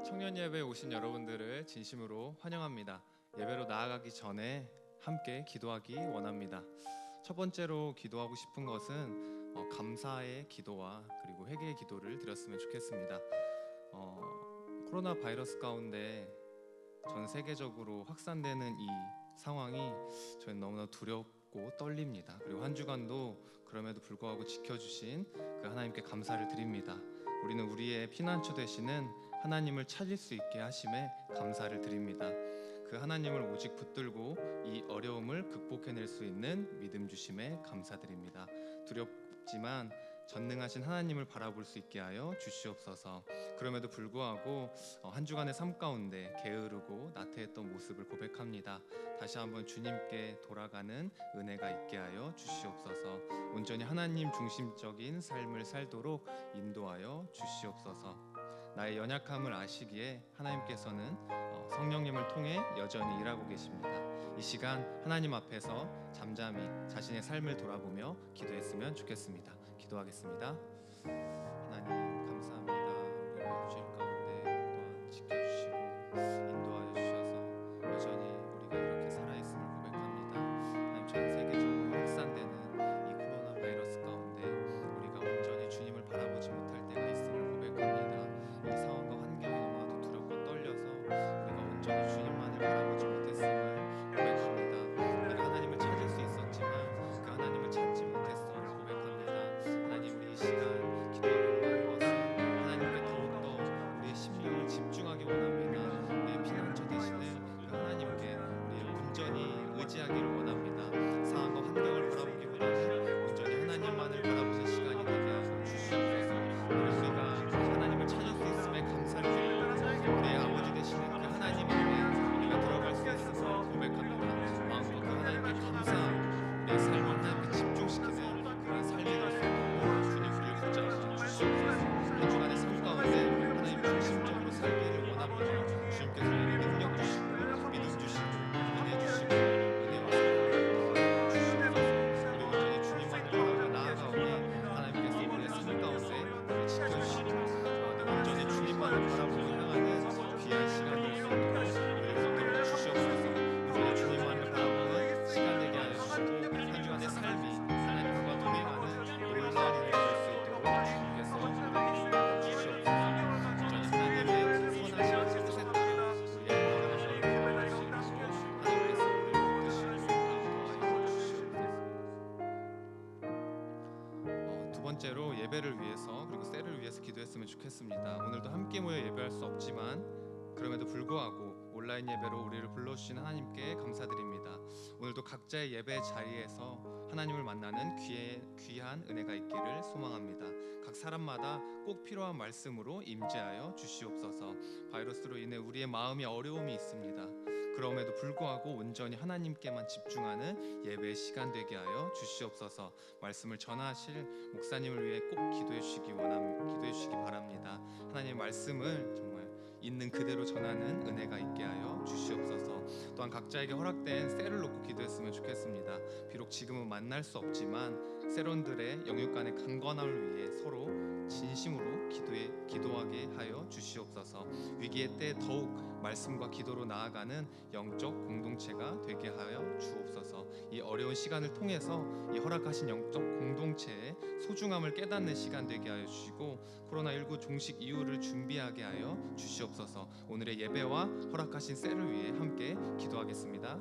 청년 예배에 오신 여러분들을 진심으로 환영합니다. 예배로 나아가기 전에 함께 기도하기 원합니다. 첫 번째로 기도하고 싶은 것은 감사의 기도와 그리고 회개의 기도를 드렸으면 좋겠습니다. 코로나 바이러스 가운데 전 세계적으로 확산되는 이 상황이 저희는 너무나 두렵고 떨립니다. 그리고 한 주간도 그럼에도 불구하고 지켜주신 그 하나님께 감사를 드립니다. 우리는 우리의 피난처 되시는 하나님을 찾을 수 있게 하심에 감사를 드립니다. 그 하나님을 오직 붙들고 이 어려움을 극복해낼 수 있는 믿음 주심에 감사드립니다. 두렵지만 전능하신 하나님을 바라볼 수 있게 하여 주시옵소서. 그럼에도 불구하고 한 주간의 삶 가운데 게으르고 나태했던 모습을 고백합니다. 다시 한번 주님께 돌아가는 은혜가 있게 하여 주시옵소서. 온전히 하나님 중심적인 삶을 살도록 인도하여 주시옵소서. 나의 연약함을 아시기에 하나님께서는 성령님을 통해 여전히 일하고 계십니다. 이 시간 하나님 앞에서 잠잠히 자신의 삶을 돌아보며 기도했으면 좋겠습니다. 기도하겠습니다. 하나님 감사합니다. 우리를 주일 가운데 또한 지켜주시고 인도하여 주셔서 여전히 우리가 이렇게 살아있음을 고백합니다. 하나님 전 세계적으로 확산되는 이 코로나 바이러스 가운데 우리가 온전히 주님을 바라보지 못할 때가 있음을 고백합니다. 이 상황과 환경이 너무나도 두렵고 떨려서 우리가 온전히 주님만을 바라보지 못했음을 고백합니다. 우리가 하나님을 찾을 수 있었지만 그 하나님을 찾지 못했음을 고백합니다. 하나님 우리 이 시간 기도하고 원하는 것은 하나님께 더욱더 우리의 심령을 집중하기 원합니다. 우리의 피난처 되시는 그 하나님께 우리를 온전히 의지하기를 원합니다. 상황과 환경을 바라보기보다는 온전히 하나님만을 바라보는 시간이 되게 하여 주시옵소서. 우리가 하나님을 찾을 수 있음에 감사를 드리고 우리의 아버지 되시는 그 하나님 앞에 우리가 들어갈 수 있음을 고백합니다. 마음과 그 하나님께 감사하고 우리의 삶을 하나님께 집중시키는 그런 삶이 될 수 있도록 주님 우리를 붙잡아 주시옵소서. 한 주간의 삶 가운데 하나님 중심적으로 살기를 원합니다. 주님께서 우리에게 능력 주시고 믿음 주시고 은혜 주시고 은혜와 사랑을 주시옵소서. 우리 온전히 주님만을 바라보며 나아가오니 하나님께서 우리의 삶 가운데 우리를 지켜주시고 온전히 주님만을 바라보고 향하는 귀한 시간이 될 수 있도록 우리를 붙들어 주시옵소서. 온전히 주님만을 바라보는 시간 되게 하여 주시고 한 주간의 삶이 하나님과 동행하는 놀라운 일이 될 수 있도록 주님께서 우리를 주시옵소서. 온전히 하나님의 선하신 뜻에 따라 우리의 모든 것을 바라볼 수 있도록 하나님께서 우리를 붙드시고 인도하여 주시옵소서. 두 번째로 예배를 위해서 그리고 셀을 위해서 기도했으면 좋겠습니다. 오늘도 함께 모여 예배할 수 없지만 그럼에도 불구하고 온라인 예배로 우리를 불러주신 하나님께 감사드립니다. 오늘도 각자의 예배 자리에서 하나님을 만나는 귀한 은혜가 있기를 소망합니다. 각 사람마다 꼭 필요한 말씀으로 임재하여 주시옵소서. 바이러스로 인해 우리의 마음이 어려움이 있습니다. 그럼에도 불구하고 온전히 하나님께만 집중하는 예배의 시간 되게 하여 주시옵소서. 말씀을 전하실 목사님을 위해 꼭 기도해 주시기 바랍니다. 하나님의 말씀을 정말 있는 그대로 전하는 은혜가 있게 하여 주시옵소서. 또한 각자에게 허락된 셀을 놓고 기도했으면 좋겠습니다. 비록 지금은 만날 수 없지만 셀원들의 영육 간의 강건함을 위해 서로 진심으로 기도하게 하여 주시옵소서. 위기의 때 더욱 말씀과 기도로 나아가는 영적 공동체가 되게 하여 주옵소서. 이 어려운 시간을 통해서 이 허락하신 영적 공동체의 소중함을 깨닫는 시간 되게 하여 주시고 코로나19 종식 이후를 준비하게 하여 주시옵소서. 오늘의 예배와 허락하신 셀을 위해 함께 기도하겠습니다.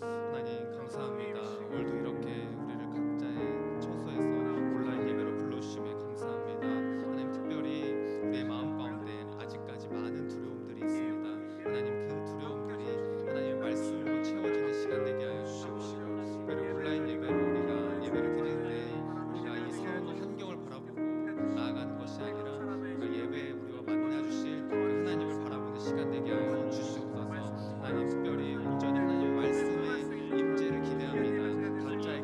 하나님 감사합니다. 오늘도 이렇게 우리를 각자의 처소에서 온라인 예배로 불러주심에 감사합니다. 하나님 특별히 우리의 마음 가운데 아직까지 많은 두려움들이 있습니다. 하나님 그 두려움들이 하나님의 말씀으로 채워지는 시간 되게 하여 주시옵시고 그리고 온라인 예배로 우리가 예배를 드리는데 우리가 이 상황과 환경을 바라보고 나아가는 것이 아니라 우리가 예배에 우리와 만나주실 그 하나님을 바라보는 시간 되게 하여 주시옵소서. 하나님 특별히 온전히 하나님의 말씀의 임재를 기대합니다. 각자의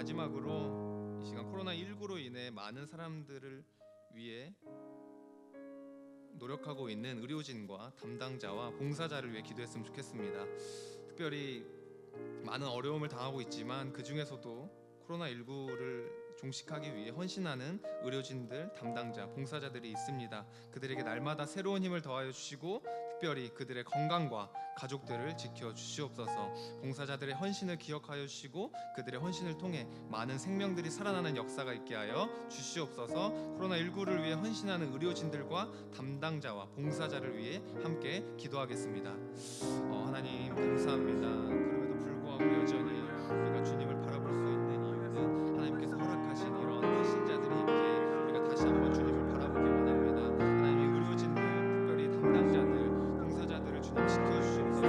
마지막으로 이 시간 코로나19로 인해 많은 사람들을 위해 노력하고 있는 의료진과 담당자와 봉사자를 위해 기도했으면 좋겠습니다. 특별히 많은 어려움을 당하고 있지만 그 중에서도 코로나19를 종식하기 위해 헌신하는 의료진들, 담당자, 봉사자들이 있습니다. 그들에게 날마다 새로운 힘을 더하여 주시고 특별히 그들의 건강과 가족들을 지켜 주시옵소서. 봉사자들의 헌신을 기억하여 주시고 그들의 헌신을 통해 많은 생명들이 살아나는 역사가 있게 하여 주시옵소서. 코로나19를 위해 헌신하는 의료진들과 담당자와 봉사자를 위해 함께 기도하겠습니다. 하나님 감사합니다. 그럼에도 불구하고 여전히 우리가 주님을 바라볼 수 있는 이유는 하나님께서 허락하신 이런 헌신자들이 있기에 우리가 다시 한번 주님을 바라보기 원합니다. 하나님 의료진들, 특별히 담당자들, 봉사자들을 주님 지켜주시옵소서.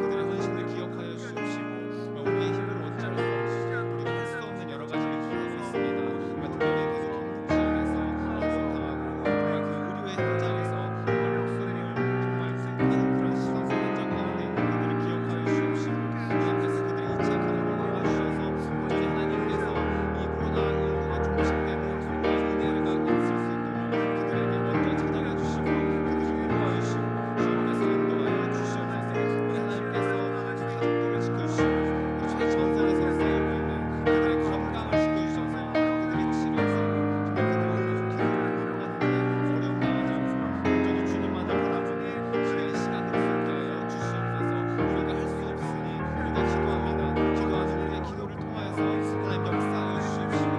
그들의 헌신을 기억하여 주시옵시고 우리의 힘으로 어찌할 수 없이 우리가 할 수 없는 여러 가지 일을 하고 있습니다. 특별히 계속 경북지역에서 어려움당하고 정말 그 의료의 현장에서 정말 목숨을 정말 생각하는 그런 시선과 현장 가운데 있는 그들을 기억하여 주시옵시고 하나님께서 그들의 이착함을 막아주셔서 온전히 하나님께서 이 코로나19가 종식되는 그런 은혜가 있을 수 있도록 그들에게 먼저 찾아가 주시고 그들을 위로하여 주시고 주님께서 인도하여 주시옵소서. 우리 하나님께서 그 가족들을 지켜주시고 그 최전선에서 싸우고 있는 그들의 건강을 지켜주셔서 그들의 치료에서 정말 그들을 계속 기도하는데 어려움 당하지 않고 온전히 주님만을 바라보는 귀한 시간을 갖게 하여 주시옵소서. 우리가 할 수 없으니 우리가 기도합니다. 기도하는 우리의 기도를 통하여서 하나님 역사하여 주시옵시고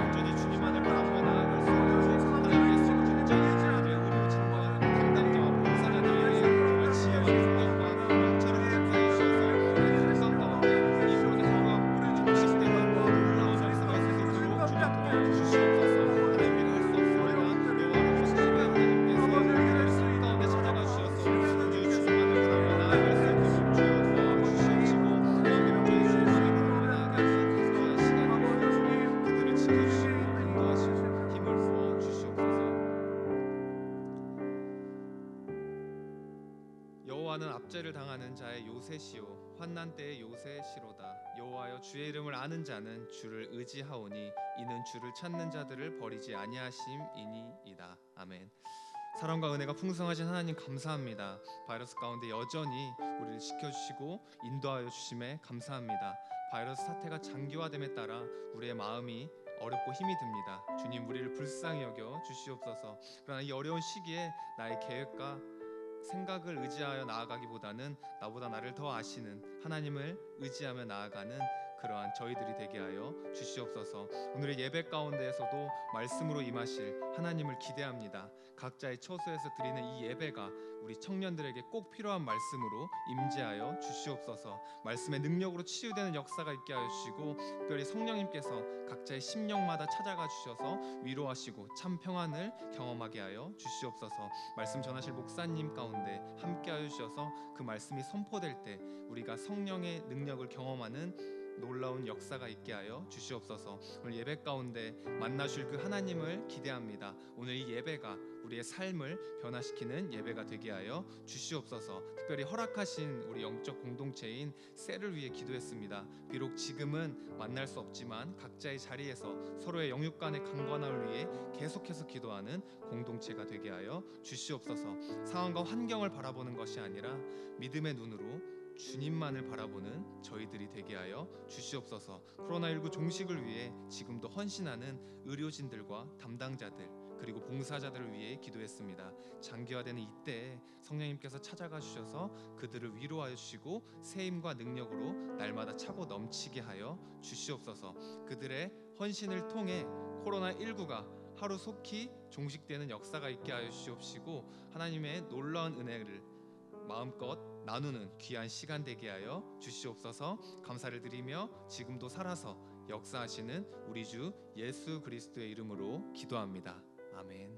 온전히 주님만을 바라보며 나아갈 수 있도록 하나님께서 온전히 그들의 의료진과 담당자와 봉사자들에게 정말 지혜와 능력과 영처를 허락하여 주셔서 건강 가운데 이 코로나19가 종식되는 놀라운 역사가 있을 수 있도록 주님 도와주시옵소서. 하나님 우리가 할 수 없습니다. 여호와를 모시시되 하나님께서 그들의 삶 가운데 찾아가 주셔서 온전히 주님만을 바라보며 나아갈 수 있도록 주여 도와주시옵시고 온전히 주님만을 바라보며 나아가는 귀한 시간이 되도록 그들을 지켜주시고 인도하시고 힘을 부어 주시옵소서. 여호와는 압제를 당하는 자의 요새시요 환난 때의 요새시로다. 여호와여 주의 이름을 아는 자는 주를 의지하오니 이는 주를 찾는 자들을 버리지 아니하심이니이다. 아멘. 사랑과 은혜가 풍성하신 하나님 감사합니다. 바이러스 가운데 여전히 우리를 지켜주시고 인도하여 주심에 감사합니다. 바이러스 사태가 장기화됨에 따라 우리의 마음이 어렵고 힘이 듭니다. 주님 우리를 불쌍히 여겨 주시옵소서. 그러나 이 어려운 시기에 나의 계획과 생각을 의지하여 나아가기보다는 나보다 나를 더 아시는 하나님을 의지하며 나아가는 그러한 저희들이 되게 하여 주시옵소서. 오늘의 예배 가운데에서도 말씀으로 임하실 하나님을 기대합니다. 각자의 처소에서 드리는 이 예배가 우리 청년들에게 꼭 필요한 말씀으로 임재하여 주시옵소서. 말씀의 능력으로 치유되는 역사가 있게 하여 주시고 특별히 성령님께서 각자의 심령마다 찾아가 주셔서 위로하시고 참 평안을 경험하게 하여 주시옵소서. 말씀 전하실 목사님 가운데 함께 하여 주셔서 그 말씀이 선포될 때 우리가 성령의 능력을 경험하는 놀라운 역사가 있게 하여 주시옵소서. 오늘 예배 가운데 만나실 그 하나님을 기대합니다. 오늘 이 예배가 우리의 삶을 변화시키는 예배가 되게 하여 주시옵소서. 특별히 허락하신 우리 영적 공동체인 셀을 위해 기도했습니다. 비록 지금은 만날 수 없지만 각자의 자리에서 서로의 영육 간의 강건함을 위해 계속해서 기도하는 공동체가 되게 하여 주시옵소서. 상황과 환경을 바라보는 것이 아니라 믿음의 눈으로 주님만을 바라보는 저희들이 되게 하여 주시옵소서. 코로나19 종식을 위해 지금도 헌신하는 의료진들과 담당자들 그리고 봉사자들을 위해 기도했습니다. 장기화되는 이때에 성령님께서 찾아가 주셔서 그들을 위로하여 주시고 새 힘과 능력으로 날마다 차고 넘치게 하여 주시옵소서. 그들의 헌신을 통해 코로나19가 하루속히 종식되는 역사가 있게 하여 주시옵시고 하나님의 놀라운 은혜를 마음껏 나누는 귀한 시간 되게 하여 주시옵소서. 감사를 드리며 지금도 살아서 역사하시는 우리 주 예수 그리스도의 이름으로 기도합니다. 아멘.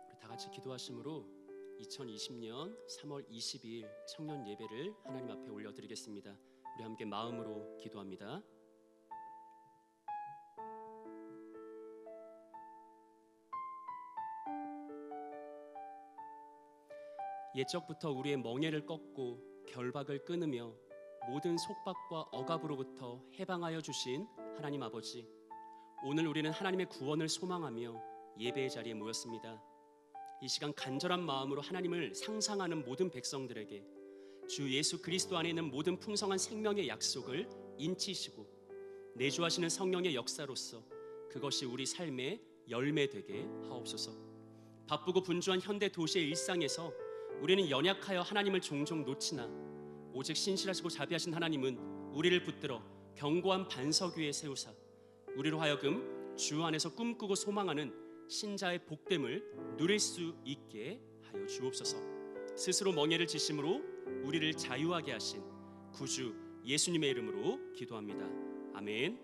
우리 다 같이 기도하심으로 2020년 3월 22일 청년 예배를 하나님 앞에 올려드리겠습니다. 우리 함께 마음으로 기도합니다. 옛적부터 우리의 멍에를 꺾고 결박을 끊으며 모든 속박과 억압으로부터 해방하여 주신 하나님 아버지, 오늘 우리는 하나님의 구원을 소망하며 예배의 자리에 모였습니다. 이 시간 간절한 마음으로 하나님을 상상하는 모든 백성들에게 주 예수 그리스도 안에 있는 모든 풍성한 생명의 약속을 인치시고 내주하시는 성령의 역사로서 그것이 우리 삶의 열매되게 하옵소서. 바쁘고 분주한 현대 도시의 일상에서 우리는 연약하여 하나님을 종종 놓치나 오직 신실하시고 자비하신 하나님은 우리를 붙들어 견고한 반석 위에 세우사 우리로 하여금 주 안에서 꿈꾸고 소망하는 신자의 복됨을 누릴 수 있게 하여 주옵소서. 스스로 멍에를 지심으로 우리를 자유하게 하신 구주 예수님의 이름으로 기도합니다. 아멘.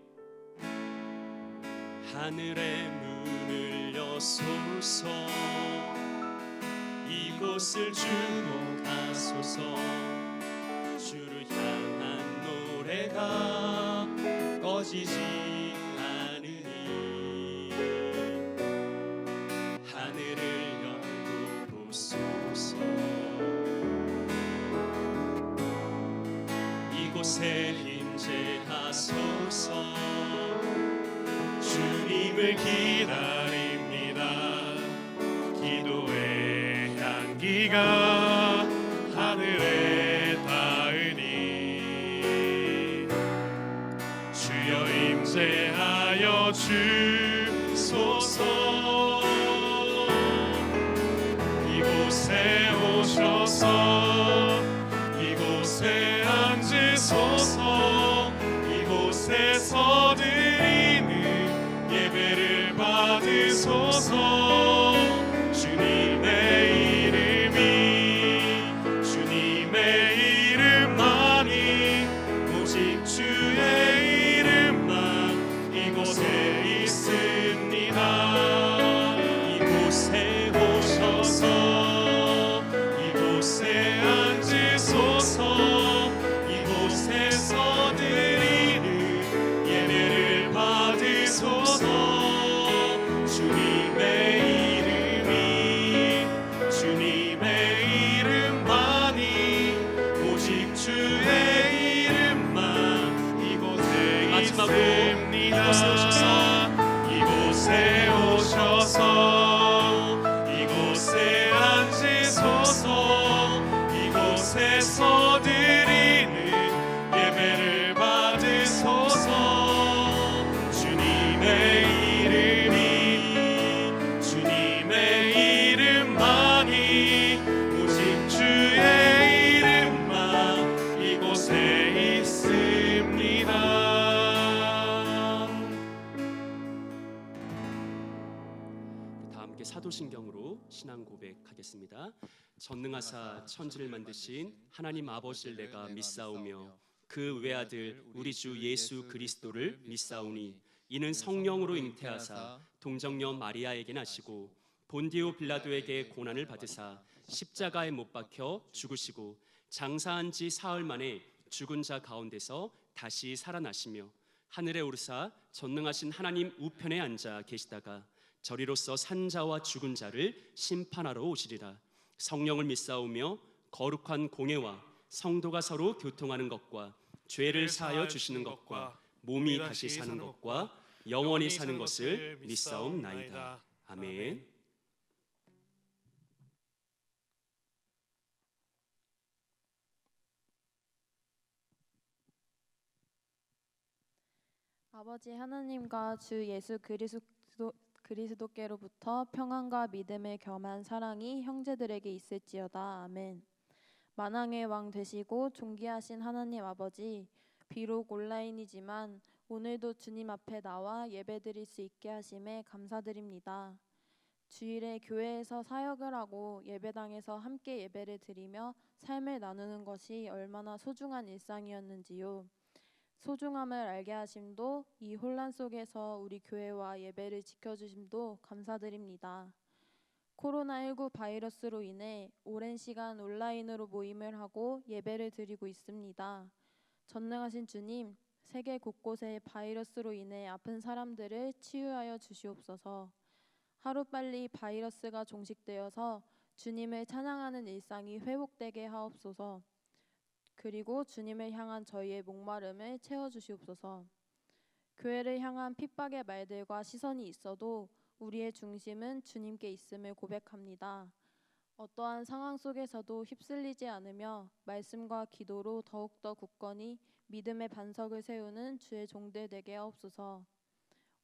하늘의 문을 여소서, 이곳을 주목하소서. 주를 향한 노래가 꺼지지 않으니 하늘을 열고 보소서. 이곳에 임재하소서. 주님을 기다립니다. 기도의 향기가 하늘에 닿으니 주여 임재하여 주소서. 이곳에 오셔서 이곳에 앉으소서. 이곳에서 드리는 예배를 받으소서. 주님의 이름이 주님의 이름만이 오직 주의 이름만 이곳에 있습니다. 이곳에 오셔서 이곳에 앉으소서. 이곳에서 드리는 예배를 받으소서. 주님의 이름이 주님의 이름만이 오직 주의 이름만 이곳에 있습니다. 이곳에 오셔서 이곳에 앉으소서. 이곳에서 드리는 예배를 받으소서. 주님의 이름이 주님의 이름만이 오직 주의 이름만 이곳에 있습니다. 다 함께 사도신경으로 신앙 고백하겠습니다. 전능하사 천지를 만드신 하나님 아버지를 내가 믿사오며 그 외아들 우리 주 예수 그리스도를 믿사오니 이는 성령으로 잉태하사 동정녀 마리아에게 나시고 본디오 빌라도에게 고난을 받으사 십자가에 못 박혀 죽으시고 장사한 지 사흘 만에 죽은 자 가운데서 다시 살아나시며 하늘에 오르사 전능하신 하나님 우편에 앉아 계시다가 저리로서 산 자와 죽은 자를 심판하러 오시리라. 성령을 믿사오며 거룩한 공회와 성도가 서로 교통하는 것과 죄를 사하여 주시는 것과 몸이 다시 사는 것과 영원히 사는 것을 믿사옵나이다. 아멘. 아버지 하나님과 주 예수 그리스도께로부터 평안과 믿음을 겸한 사랑이 형제들에게 있을지어다. 아멘. 만왕의 왕 되시고 존귀하신 하나님 아버지, 비록 온라인이지만 오늘도 주님 앞에 나와 예배드릴 수 있게 하심에 감사드립니다. 주일에 교회에서 사역을 하고 예배당에서 함께 예배를 드리며 삶을 나누는 것이 얼마나 소중한 일상이었는지요. 소중함을 알게 하심도 이 혼란 속에서 우리 교회와 예배를 지켜주심도 감사드립니다. 코로나19 바이러스로 인해 오랜 시간 온라인으로 모임을 하고 예배를 드리고 있습니다. 전능하신 주님, 세계 곳곳에 바이러스로 인해 아픈 사람들을 치유하여 주시옵소서. 하루빨리 바이러스가 종식되어서 주님을 찬양하는 일상이 회복되게 하옵소서. 그리고 주님을 향한 저희의 목마름을 채워주시옵소서. 교회를 향한 핍박의 말들과 시선이 있어도 우리의 중심은 주님께 있음을 고백합니다. 어떠한 상황 속에서도 휩쓸리지 않으며 말씀과 기도로 더욱더 굳건히 믿음의 반석을 세우는 주의 종들 되게 하옵소서.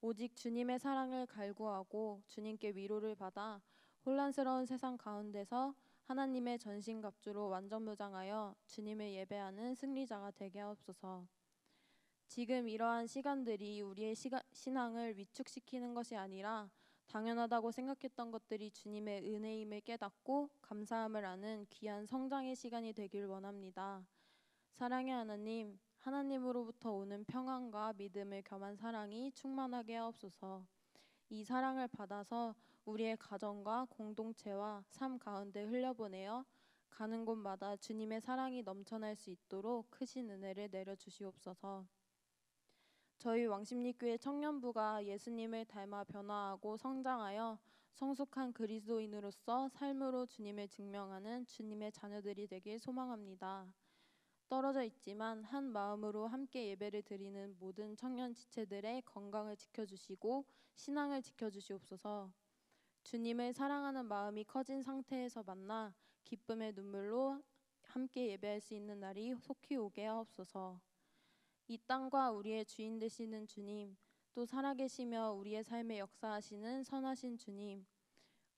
오직 주님의 사랑을 갈구하고 주님께 위로를 받아 혼란스러운 세상 가운데서 하나님의 전신갑주로 완전 무장하여 주님을 예배하는 승리자가 되게 하옵소서. 지금 이러한 시간들이 우리의 신앙을 위축시키는 것이 아니라 당연하다고 생각했던 것들이 주님의 은혜임을 깨닫고 감사함을 아는 귀한 성장의 시간이 되길 원합니다. 사랑의 하나님, 하나님으로부터 오는 평안과 믿음을 겸한 사랑이 충만하게 하옵소서. 이 사랑을 받아서 우리의 가정과 공동체와 삶 가운데 흘려보내어 가는 곳마다 주님의 사랑이 넘쳐날 수 있도록 크신 은혜를 내려주시옵소서. 저희 왕십리교회 청년부가 예수님을 닮아 변화하고 성장하여 성숙한 그리스도인으로서 삶으로 주님을 증명하는 주님의 자녀들이 되길 소망합니다. 떨어져 있지만 한 마음으로 함께 예배를 드리는 모든 청년 지체들의 건강을 지켜주시고 신앙을 지켜주시옵소서. 주님을 사랑하는 마음이 커진 상태에서 만나 기쁨의 눈물로 함께 예배할 수 있는 날이 속히 오게 하옵소서. 이 땅과 우리의 주인 되시는 주님, 또 살아계시며 우리의 삶에 역사하시는 선하신 주님,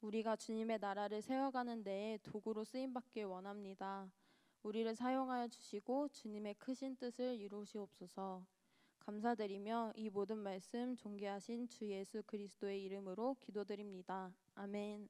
우리가 주님의 나라를 세워가는 데에 도구로 쓰임받길 원합니다. 우리를 사용하여 주시고 주님의 크신 뜻을 이루시옵소서. 감사드리며 이 모든 말씀 존귀하신 주 예수 그리스도의 이름으로 기도드립니다. 아멘.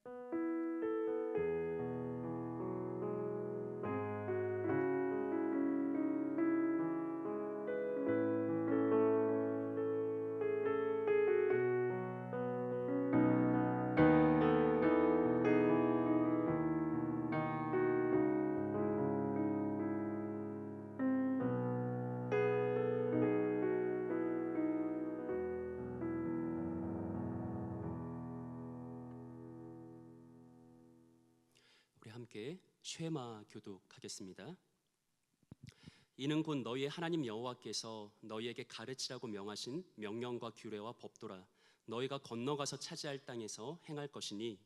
우리 함께 쉐마 교독하겠습니다. 이는 곧 너희의 하나님 여호와께서 너희에게 가르치라고 명하신 명령과 규례와 법도라. 너희가 건너가서 차지할 땅에서 행할 것이니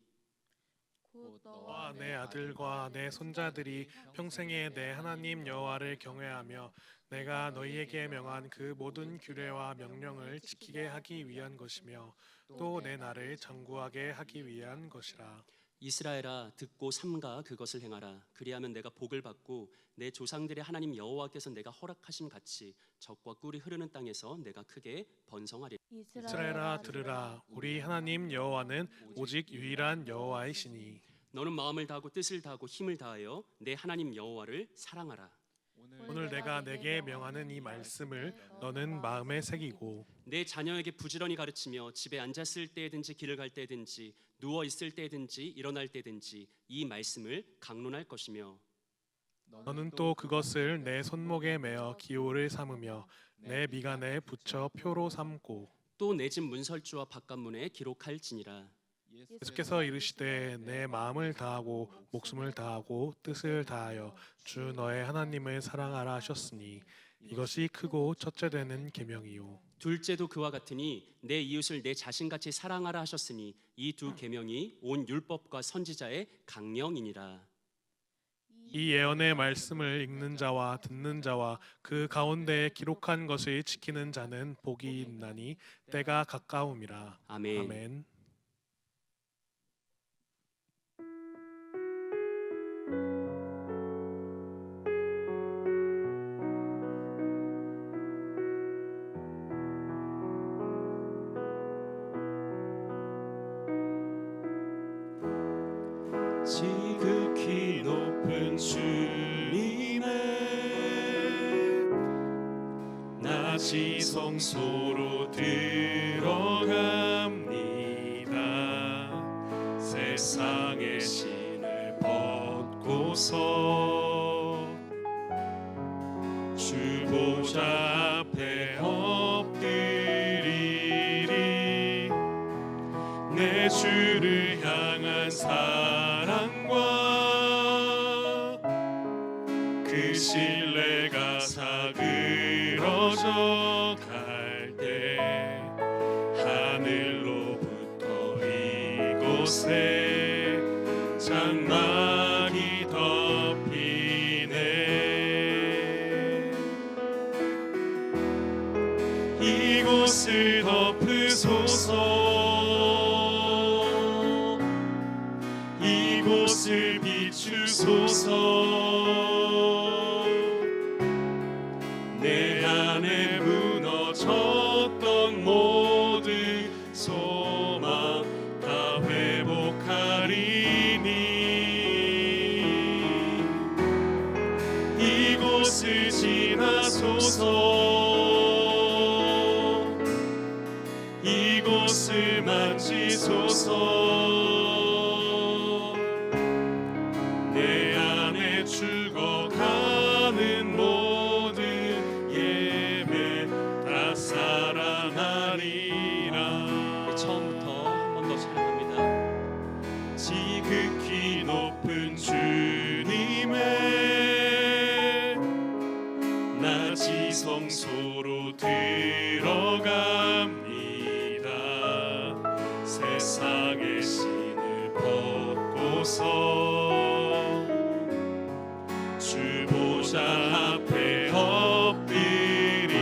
곧 너와 내 아들과 내 손자들이 평생에 내 하나님 여호와를 경외하며 내가 너희에게 명한 그 모든 규례와 명령을 지키게 하기 위한 것이며 또 내 나를 장구하게 하기 위한 것이라. 이스라엘아 듣고 삼가 그것을 행하라. 그리하면 내가 복을 받고 내 조상들의 하나님 여호와께서 내가 허락하신 같이 젖과 꿀이 흐르는 땅에서 내가 크게 번성하리라. 이스라엘아 들으라. 우리 하나님 여호와는 오직 유일한 여호와이시니 너는 마음을 다하고 뜻을 다하고 힘을 다하여 내 하나님 여호와를 사랑하라. 오늘 내가 내게 명하는 이 말씀을 너는 마음에 새기고 내 자녀에게 부지런히 가르치며 집에 앉았을 때든지 길을 갈 때든지 누워 있을 때든지 일어날 때든지 이 말씀을 강론할 것이며 너는 또 그것을 내 손목에 매어 기호를 삼으며 내 미간에 붙여 표로 삼고 또 내 집 문설주와 바깥문에 기록할지니라. 예수께서 이르시되 내 마음을 다하고 목숨을 다하고 뜻을 다하여 주 너의 하나님을 사랑하라 하셨으니 이것이 크고 첫째 되는 계명이요 둘째도 그와 같으니 내 이웃을 내 자신같이 사랑하라 하셨으니 이 두 계명이 온 율법과 선지자의 강령이니라. 이 예언의 말씀을 읽는 자와 듣는 자와 그 가운데에 기록한 것을 지키는 자는 복이 있나니 때가 가까움이라. 아멘. 아멘. 지극히 높은 주님의 낮이 성소로 들어갑니다. 세상의 신을 벗고서 주 보좌 앞에 엎드리리. 내 주를 향한 사랑과 이루어져 갈 때 하늘로부터 이곳에 장막이 덮이네. 이곳을 덮으소서. 이곳을 비추소서. 내 안에 무너졌던 모든 소망 다 회복하리니. 이곳을 지나소서. 이곳을 만지소서. 내 안에 죽어가는 모든 예배 다 살아나리라. 처음부터 한 번 더 찬양합니다. 지극히 높은 주님의 낮이 성소로 들어갑니다. 세상의 신을 벗고서 주 보좌 앞에 엎드리리.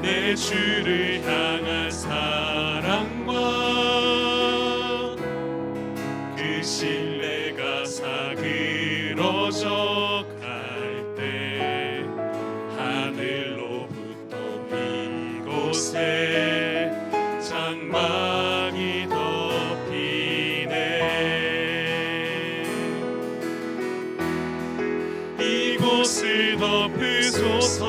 내 주를 향한 사랑과 그 신뢰가 사그러져 갈 때 하늘로부터 이곳에 장막이 덮이네. 이곳을 덮으소서.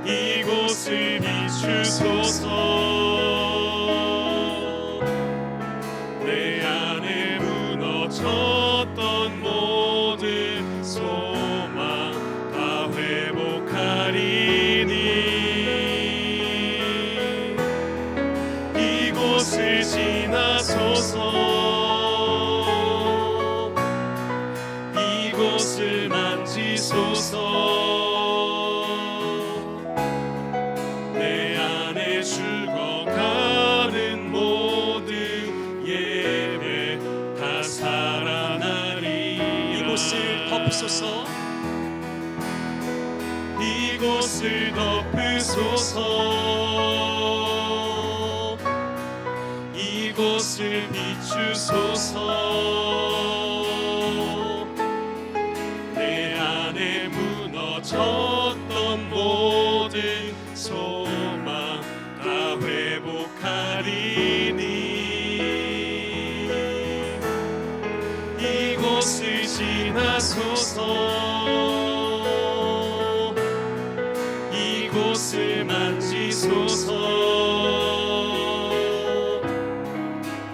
이곳을 비추소서. 내 안에 무너졌던 모든 소망 다 회복하리니. 이곳을 지나소서. 이곳을 만지소서. 내 안에 죽어가는 모든 예배 다 살아나리. 이곳을 덮으소서. 이곳을 덮으소서. 이곳을 비추소서. 내 안에 무너졌던 모든 소망 다 회복하리니. 이곳을 지나소서. 이곳을 만지소서.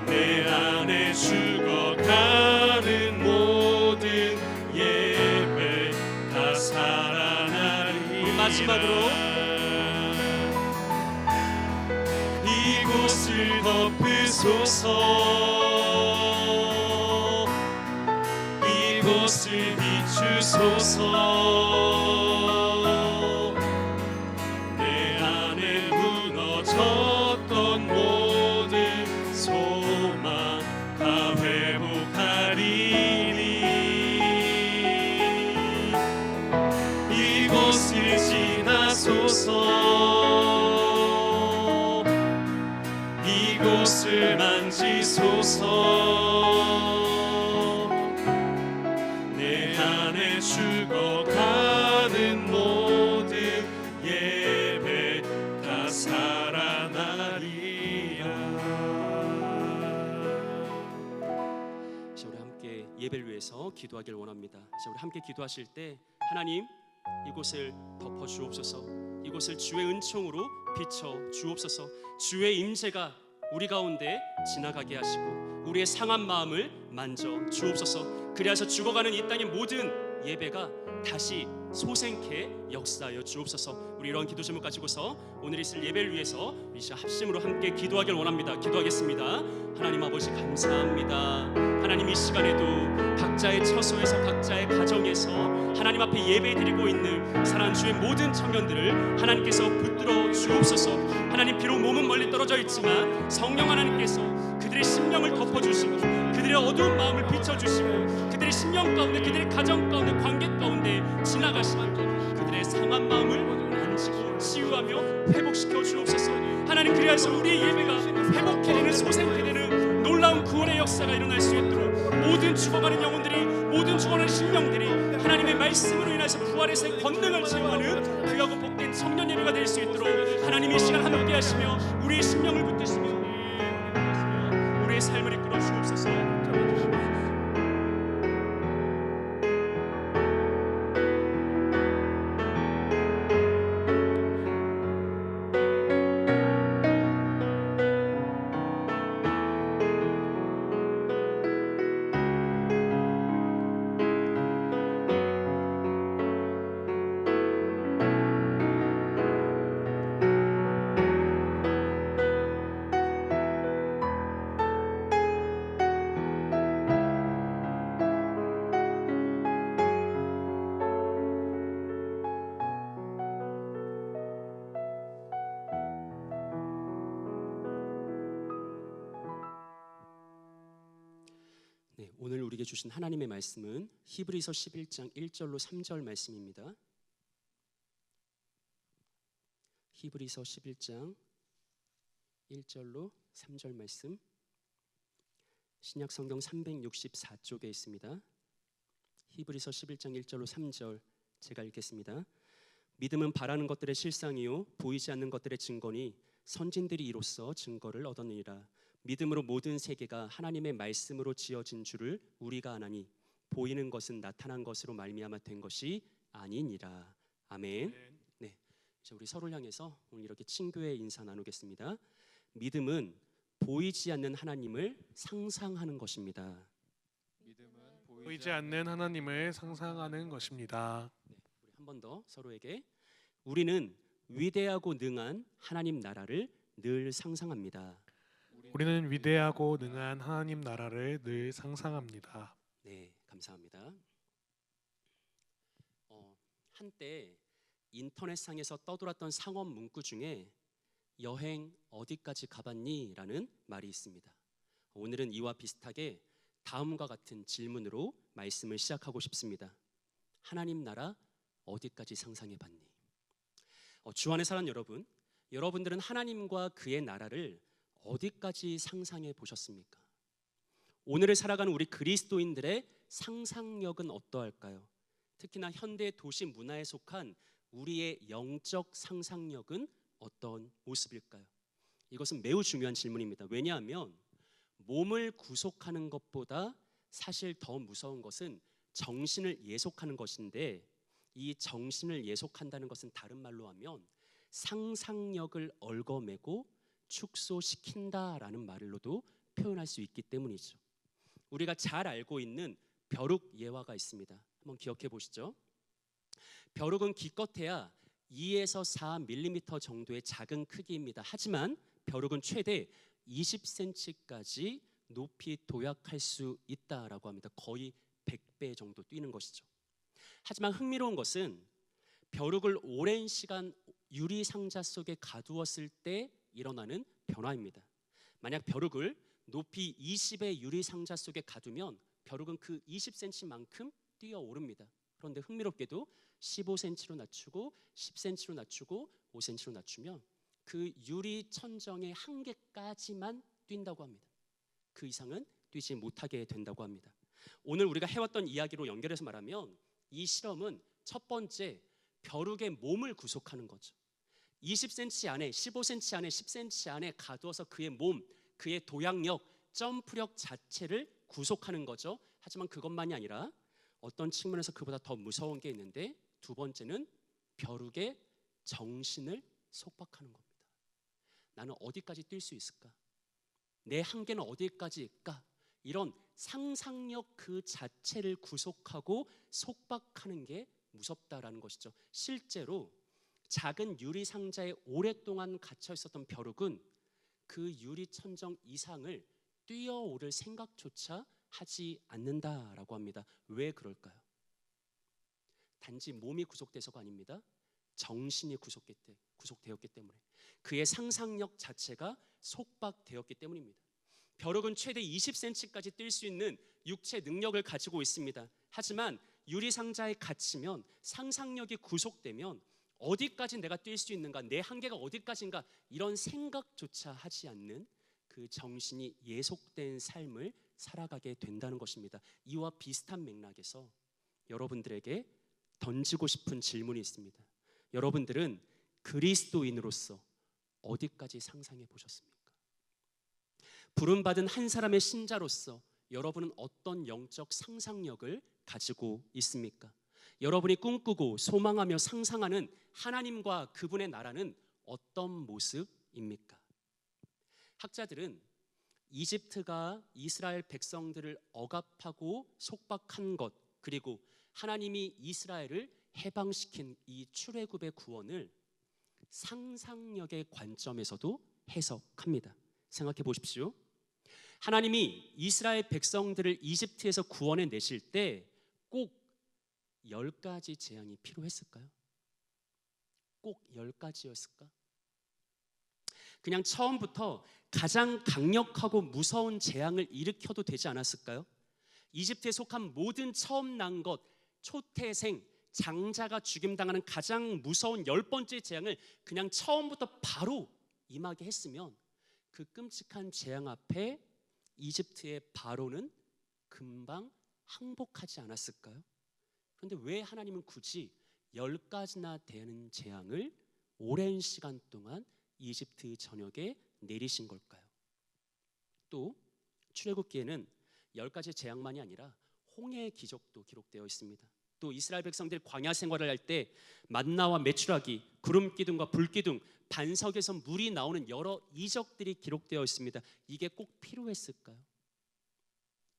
내 안에 죽어가는 모든 예배 다 살아나리. 마지막으로 이곳을 덮으소서. 이곳을 비추소서. 내 안에 무너졌던 모든 소망 다 회복하리니. 이곳을 지나소서. 이곳을 만지소서. 내 안에 죽어가는 모든 예배 다 살아나리라. 자, 우리 함께 예배를 위해서 기도하길 원합니다. 자, 우리 함께 기도하실 때 하나님 이곳을 덮어 주옵소서. 이곳을 주의 은총으로 비춰 주옵소서. 주의 임재가 우리 가운데 지나가게 하시고 우리의 상한 마음을 만져 주옵소서. 그리하여 죽어가는 이 땅의 모든 예배가 다시 소생케 역사하여 주옵소서. 우리 이런 기도 제목 가지고서 오늘 있을 예배를 위해서 이 시간 합심으로 함께 기도하길 원합니다. 기도하겠습니다. 하나님 아버지 감사합니다. 하나님 이 시간에도 각자의 처소에서 각자의 가정에서 하나님 앞에 예배드리고 있는 사랑하는 주의 모든 청년들을 하나님께서 붙들어 주옵소서. 하나님 비록 몸은 멀리 떨어져 있지만 성령 하나님께서 그들의 심령을 덮어주시고 그들의 어두운 마음을 비춰주시고 그들의 심령 가운데 그들의 가정 가운데 관계 가운데 지나가시고 그들의 상한 마음을 만지고 치유하며 회복시켜 주옵소서. 하나님 그리하여서 우리의 예배가 회복해 되는 소생케 되는 놀라운 구원의 역사가 일어날 수 있도록 모든 죽어가는 영혼들이 모든 죽어가는 심령들이 하나님의 말씀으로 인해서 부활의 권능을 체험하는 귀하고 복된 청년 예배가 될 수 있도록 하나님 이 시간 함께 하시며 우리의 심령을 붙드시며 우리의 삶을 이끌어 주옵소서. 네, 오늘 우리에게 주신 하나님의 말씀은 히브리서 11장 1절로 3절 말씀입니다. 히브리서 11장 1절로 3절 말씀, 신약 성경 364쪽에 있습니다. 히브리서 11장 1절로 3절 제가 읽겠습니다. 믿음은 바라는 것들의 실상이요 보이지 않는 것들의 증거니 선진들이 이로써 증거를 얻었느니라. 믿음으로 모든 세계가 하나님의 말씀으로 지어진 줄을 우리가 아나니 보이는 것은 나타난 것으로 말미암아 된 것이 아니니라. 아멘. 네, 이제 우리 서로를 향해서 오늘 이렇게 친교의 인사 나누겠습니다. 믿음은 보이지 않는 하나님을 상상하는 것입니다. 믿음은 보이지 않는 하나님을 상상하는 것입니다. 네, 우리 한 번 더 서로에게 우리는 위대하고 능한 하나님 나라를 늘 상상합니다. 우리는 위대하고 능한 하나님 나라를 늘 상상합니다. 네, 감사합니다. 한때 인터넷상에서 떠돌았던 상업 문구 중에 여행 어디까지 가봤니? 라는 말이 있습니다. 오늘은 이와 비슷하게 다음과 같은 질문으로 말씀을 시작하고 싶습니다. 하나님 나라 어디까지 상상해봤니? 주 안에 사는 여러분, 여러분들은 하나님과 그의 나라를 어디까지 상상해 보셨습니까? 오늘을 살아가는 우리 그리스도인들의 상상력은 어떠할까요? 특히나 현대 도시 문화에 속한 우리의 영적 상상력은 어떤 모습일까요? 이것은 매우 중요한 질문입니다. 왜냐하면 몸을 구속하는 것보다 사실 더 무서운 것은 정신을 예속하는 것인데, 이 정신을 예속한다는 것은 다른 말로 하면 상상력을 얽어매고 축소시킨다라는 말로도 표현할 수 있기 때문이죠. 우리가 잘 알고 있는 벼룩 예화가 있습니다. 한번 기억해 보시죠. 벼룩은 기껏해야 2에서 4mm 정도의 작은 크기입니다. 하지만 벼룩은 최대 20cm까지 높이 도약할 수 있다라고 합니다. 거의 100배 정도 뛰는 것이죠. 하지만 흥미로운 것은 벼룩을 오랜 시간 유리 상자 속에 가두었을 때 일어나는 변화입니다. 만약 벼룩을 높이 20의 유리 상자 속에 가두면 벼룩은 그 20cm만큼 뛰어오릅니다. 그런데 흥미롭게도 15cm로 낮추고 10cm로 낮추고 5cm로 낮추면 그 유리 천정의 한계까지만 뛴다고 합니다. 그 이상은 뛰지 못하게 된다고 합니다. 오늘 우리가 해왔던 이야기로 연결해서 말하면 이 실험은 첫 번째, 벼룩의 몸을 구속하는 거죠. 20cm 안에, 15cm 안에, 10cm 안에 가두어서 그의 몸, 그의 도약력, 점프력 자체를 구속하는 거죠. 하지만 그것만이 아니라 어떤 측면에서 그보다 더 무서운 게 있는데, 두 번째는 벼룩의 정신을 속박하는 겁니다. 나는 어디까지 뛸 수 있을까? 내 한계는 어디까지일까? 이런 상상력 그 자체를 구속하고 속박하는 게 무섭다라는 것이죠. 실제로 작은 유리 상자에 오랫동안 갇혀 있었던 벼룩은 그 유리 천정 이상을 뛰어오를 생각조차 하지 않는다라고 합니다. 왜 그럴까요? 단지 몸이 구속돼서가 아닙니다. 정신이 구속되었기 때문에, 그의 상상력 자체가 속박되었기 때문입니다. 벼룩은 최대 20cm까지 뛸 수 있는 육체 능력을 가지고 있습니다. 하지만 유리 상자에 갇히면, 상상력이 구속되면 어디까지 내가 뛸 수 있는가, 내 한계가 어디까지인가, 이런 생각조차 하지 않는 그 정신이 예속된 삶을 살아가게 된다는 것입니다. 이와 비슷한 맥락에서 여러분들에게 던지고 싶은 질문이 있습니다. 여러분들은 그리스도인으로서 어디까지 상상해 보셨습니까? 부름받은 한 사람의 신자로서 여러분은 어떤 영적 상상력을 가지고 있습니까? 여러분이 꿈꾸고 소망하며 상상하는 하나님과 그분의 나라는 어떤 모습입니까? 학자들은 이집트가 이스라엘 백성들을 억압하고 속박한 것, 그리고 하나님이 이스라엘을 해방시킨 이 출애굽의 구원을 상상력의 관점에서도 해석합니다. 생각해 보십시오. 하나님이 이스라엘 백성들을 이집트에서 구원해 내실 때 꼭 10가지 재앙이 필요했을까요? 꼭 10가지였을까? 그냥 처음부터 가장 강력하고 무서운 재앙을 일으켜도 되지 않았을까요? 이집트에 속한 모든 처음 난 것, 초태생, 장자가 죽임당하는 가장 무서운 10번째 재앙을 그냥 처음부터 바로 임하게 했으면 그 끔찍한 재앙 앞에 이집트의 바로는 금방 항복하지 않았을까요? 그런데 왜 하나님은 굳이 10가지나 되는 재앙을 오랜 시간 동안 이집트 전역에 내리신 걸까요? 또 출애굽기에는 10가지 재앙만이 아니라 홍해의 기적도 기록되어 있습니다. 또 이스라엘 백성들이 광야 생활을 할 때 만나와 메추라기, 구름 기둥과 불 기둥, 반석에서 물이 나오는 여러 이적들이 기록되어 있습니다. 이게 꼭 필요했을까요?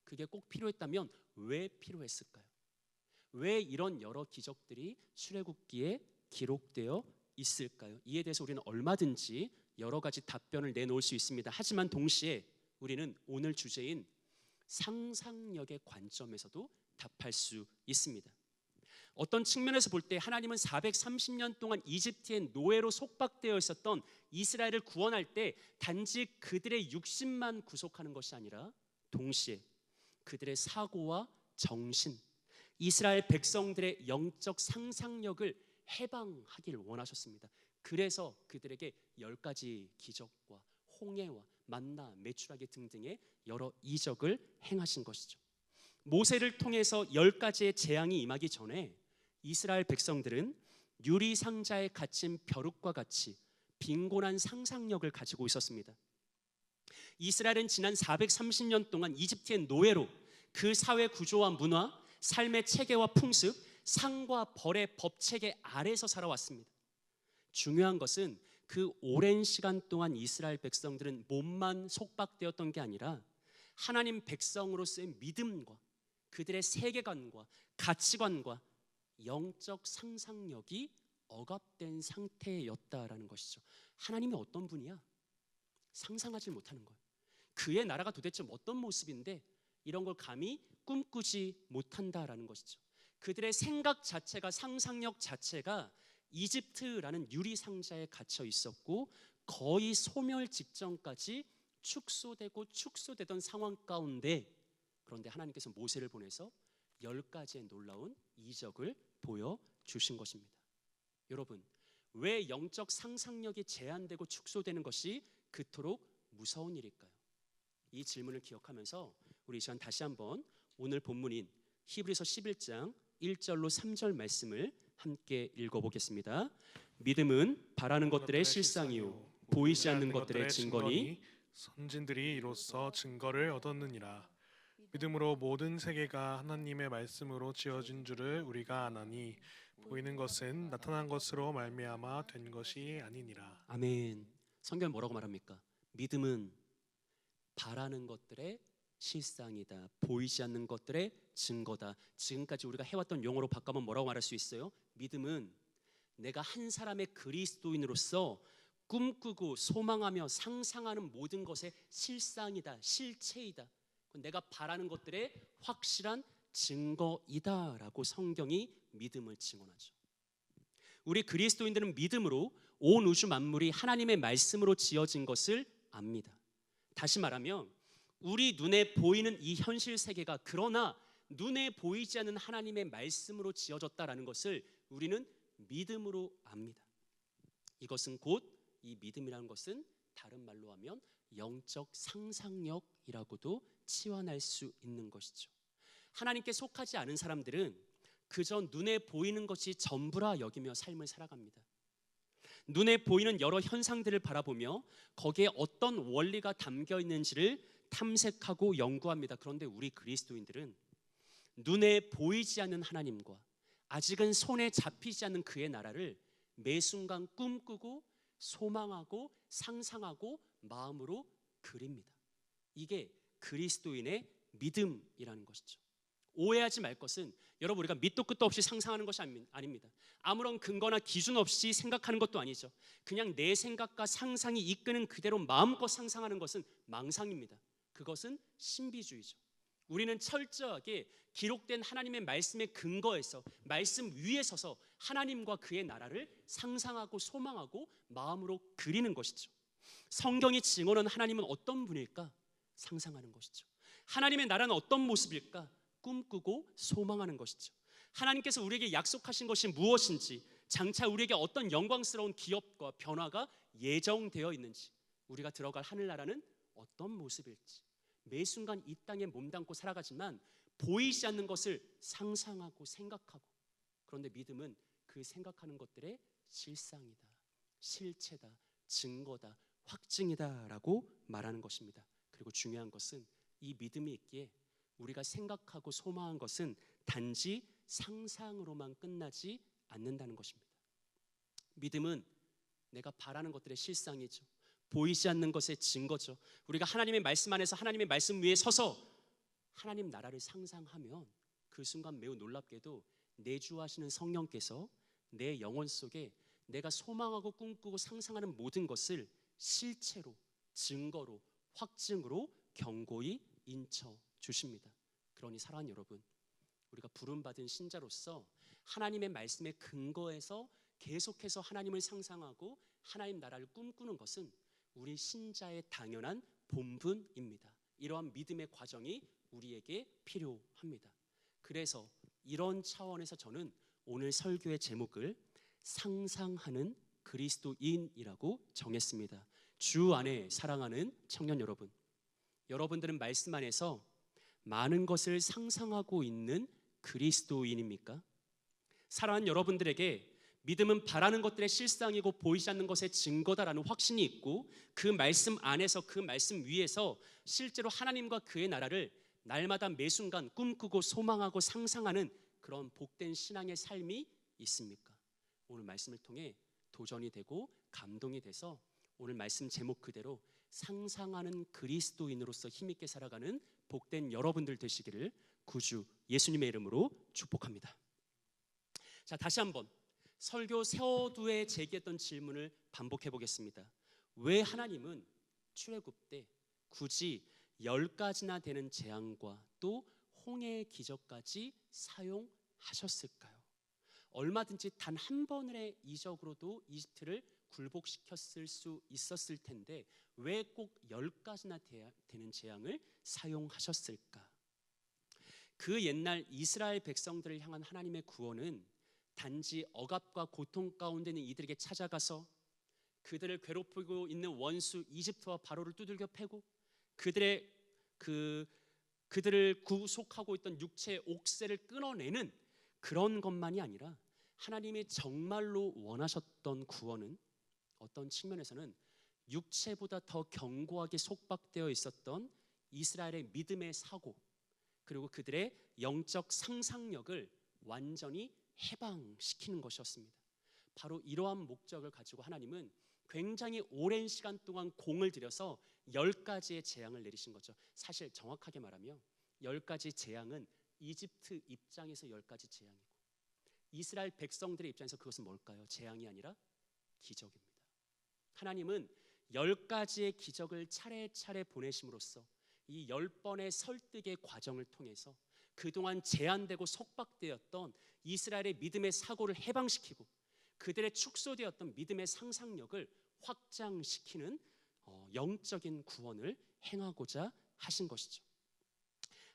그게 꼭 필요했다면 왜 필요했을까요? 왜 이런 여러 기적들이 출애굽기에 기록되어 있을까요? 이에 대해서 우리는 얼마든지 여러 가지 답변을 내놓을 수 있습니다. 하지만 동시에 우리는 오늘 주제인 상상력의 관점에서도 답할 수 있습니다. 어떤 측면에서 볼 때 하나님은 430년 동안 이집트의 노예로 속박되어 있었던 이스라엘을 구원할 때 단지 그들의 육신만 구속하는 것이 아니라 동시에 그들의 사고와 정신, 이스라엘 백성들의 영적 상상력을 해방하기를 원하셨습니다. 그래서 그들에게 10가지 기적과 홍해와 만나, 메추라기 등등의 여러 이적을 행하신 것이죠. 모세를 통해서 10가지의 재앙이 임하기 전에 이스라엘 백성들은 유리 상자에 갇힌 벼룩과 같이 빈곤한 상상력을 가지고 있었습니다. 이스라엘은 지난 430년 동안 이집트의 노예로 그 사회 구조와 문화, 삶의 체계와 풍습, 상과 벌의 법체계 아래서 살아왔습니다. 중요한 것은 그 오랜 시간 동안 이스라엘 백성들은 몸만 속박되었던 게 아니라 하나님 백성으로서의 믿음과 그들의 세계관과 가치관과 영적 상상력이 억압된 상태였다라는 것이죠. 하나님이 어떤 분이야? 상상하지 못하는 거예요. 그의 나라가 도대체 어떤 모습인데 이런 걸 감히 꿈꾸지 못한다라는 것이죠. 그들의 생각 자체가, 상상력 자체가 이집트라는 유리 상자에 갇혀 있었고 거의 소멸 직전까지 축소되던 상황 가운데, 그런데 하나님께서 모세를 보내서 10가지의 놀라운 이적을 보여주신 것입니다. 여러분, 왜 영적 상상력이 제한되고 축소되는 것이 그토록 무서운 일일까요? 이 질문을 기억하면서 우리 이 시간 다시 한번 오늘 본문인 히브리서 11장 1절로 3절 말씀을 함께 읽어보겠습니다. 믿음은 바라는 것들의 실상이요 보이지 않는 것들의 증거니 선진들이 이로써 증거를 얻었느니라. 믿음으로 모든 세계가 하나님의 말씀으로 지어진 줄을 우리가 아나니 보이는 것은 나타난 것으로 말미암아 된 것이 아니니라. 아멘. 성경 뭐라고 말합니까? 믿음은 바라는 것들의 실상이다. 보이지 않는 것들의 증거다. 지금까지 우리가 해왔던 용어로 바꿔보면 뭐라고 말할 수 있어요? 믿음은 내가 한 사람의 그리스도인으로서 꿈꾸고 소망하며 상상하는 모든 것의 실상이다, 실체이다. 내가 바라는 것들의 확실한 증거이다라고 성경이 믿음을 증언하죠. 우리 그리스도인들은 믿음으로 온 우주 만물이 하나님의 말씀으로 지어진 것을 압니다. 다시 말하면 우리 눈에 보이는 이 현실 세계가 그러나 눈에 보이지 않는 하나님의 말씀으로 지어졌다라는 것을 우리는 믿음으로 압니다. 이것은 곧 이 믿음이라는 것은 다른 말로 하면 영적 상상력이라고도 치환할 수 있는 것이죠. 하나님께 속하지 않은 사람들은 그저 눈에 보이는 것이 전부라 여기며 삶을 살아갑니다. 눈에 보이는 여러 현상들을 바라보며 거기에 어떤 원리가 담겨 있는지를 탐색하고 연구합니다. 그런데 우리 그리스도인들은 눈에 보이지 않는 하나님과 아직은 손에 잡히지 않는 그의 나라를 매 순간 꿈꾸고 소망하고 상상하고 마음으로 그립니다. 이게 그리스도인의 믿음이라는 것이죠. 오해하지 말 것은 여러분 우리가 밑도 끝도 없이 상상하는 것이 아닙니다. 아무런 근거나 기준 없이 생각하는 것도 아니죠. 그냥 내 생각과 상상이 이끄는 그대로 마음껏 상상하는 것은 망상입니다. 그것은 신비주의죠. 우리는 철저하게 기록된 하나님의 말씀의 근거에서 말씀 위에 서서 하나님과 그의 나라를 상상하고 소망하고 마음으로 그리는 것이죠. 성경이 증언하는 하나님은 어떤 분일까? 상상하는 것이죠. 하나님의 나라는 어떤 모습일까? 꿈꾸고 소망하는 것이죠. 하나님께서 우리에게 약속하신 것이 무엇인지, 장차 우리에게 어떤 영광스러운 기업과 변화가 예정되어 있는지, 우리가 들어갈 하늘나라는 어떤 모습일지, 매 순간 이 땅에 몸담고 살아가지만 보이지 않는 것을 상상하고 생각하고, 그런데 믿음은 그 생각하는 것들의 실상이다, 실체다, 증거다, 확증이다라고 말하는 것입니다. 그리고 중요한 것은 이 믿음이 있기에 우리가 생각하고 소망한 것은 단지 상상으로만 끝나지 않는다는 것입니다. 믿음은 내가 바라는 것들의 실상이죠. 보이지 않는 것의 증거죠. 우리가 하나님의 말씀 안에서 하나님의 말씀 위에 서서 하나님 나라를 상상하면 그 순간 매우 놀랍게도 내주하시는 성령께서 내 영혼 속에 내가 소망하고 꿈꾸고 상상하는 모든 것을 실체로, 증거로, 확증으로 경고히 인쳐 주십니다. 그러니 사랑하는 여러분, 우리가 부름받은 신자로서 하나님의 말씀의 근거에서 계속해서 하나님을 상상하고 하나님 나라를 꿈꾸는 것은 우리 신자의 당연한 본분입니다. 이러한 믿음의 과정이 우리에게 필요합니다. 그래서 이런 차원에서 저는 오늘 설교의 제목을 상상하는 그리스도인이라고 정했습니다. 주 안에 사랑하는 청년 여러분, 여러분들은 말씀 안에서 많은 것을 상상하고 있는 그리스도인입니까? 사랑하는 여러분들에게 믿음은 바라는 것들의 실상이고 보이지 않는 것의 증거다라는 확신이 있고, 그 말씀 안에서 그 말씀 위에서 실제로 하나님과 그의 나라를 날마다 매 순간 꿈꾸고 소망하고 상상하는 그런 복된 신앙의 삶이 있습니까? 오늘 말씀을 통해 도전이 되고 감동이 돼서 오늘 말씀 제목 그대로 상상하는 그리스도인으로서 힘있게 살아가는 복된 여러분들 되시기를 구주 예수님의 이름으로 축복합니다. 자, 다시 한번 설교 서두에 제기했던 질문을 반복해 보겠습니다. 왜 하나님은 출애굽 때 굳이 10가지나 되는 재앙과 또 홍해의 기적까지 사용하셨을까요? 얼마든지 단 한 번의 이적으로도 이집트를 굴복시켰을 수 있었을 텐데 왜 꼭 10가지나 되는 재앙을 사용하셨을까? 그 옛날 이스라엘 백성들을 향한 하나님의 구원은 단지 억압과 고통 가운데 있는 이들에게 찾아가서 그들을 괴롭히고 있는 원수 이집트와 바로를 두들겨 패고 그들을 구속하고 있던 육체의 옥새를 끊어내는 그런 것만이 아니라 하나님이 정말로 원하셨던 구원은 어떤 측면에서는 육체보다 더 견고하게 속박되어 있었던 이스라엘의 믿음의 사고, 그리고 그들의 영적 상상력을 완전히 해방시키는 것이었습니다. 바로 이러한 목적을 가지고 하나님은 굉장히 오랜 시간 동안 공을 들여서 10가지의 재앙을 내리신 거죠. 사실 정확하게 말하면 10가지 재앙은 이집트 입장에서 10가지 재앙이고 이스라엘 백성들의 입장에서 그것은 뭘까요? 재앙이 아니라 기적입니다. 하나님은 10가지의 기적을 차례차례 보내심으로써 이 10번의 설득의 과정을 통해서 그동안 제한되고 속박되었던 이스라엘의 믿음의 사고를 해방시키고 그들의 축소되었던 믿음의 상상력을 확장시키는 영적인 구원을 행하고자 하신 것이죠.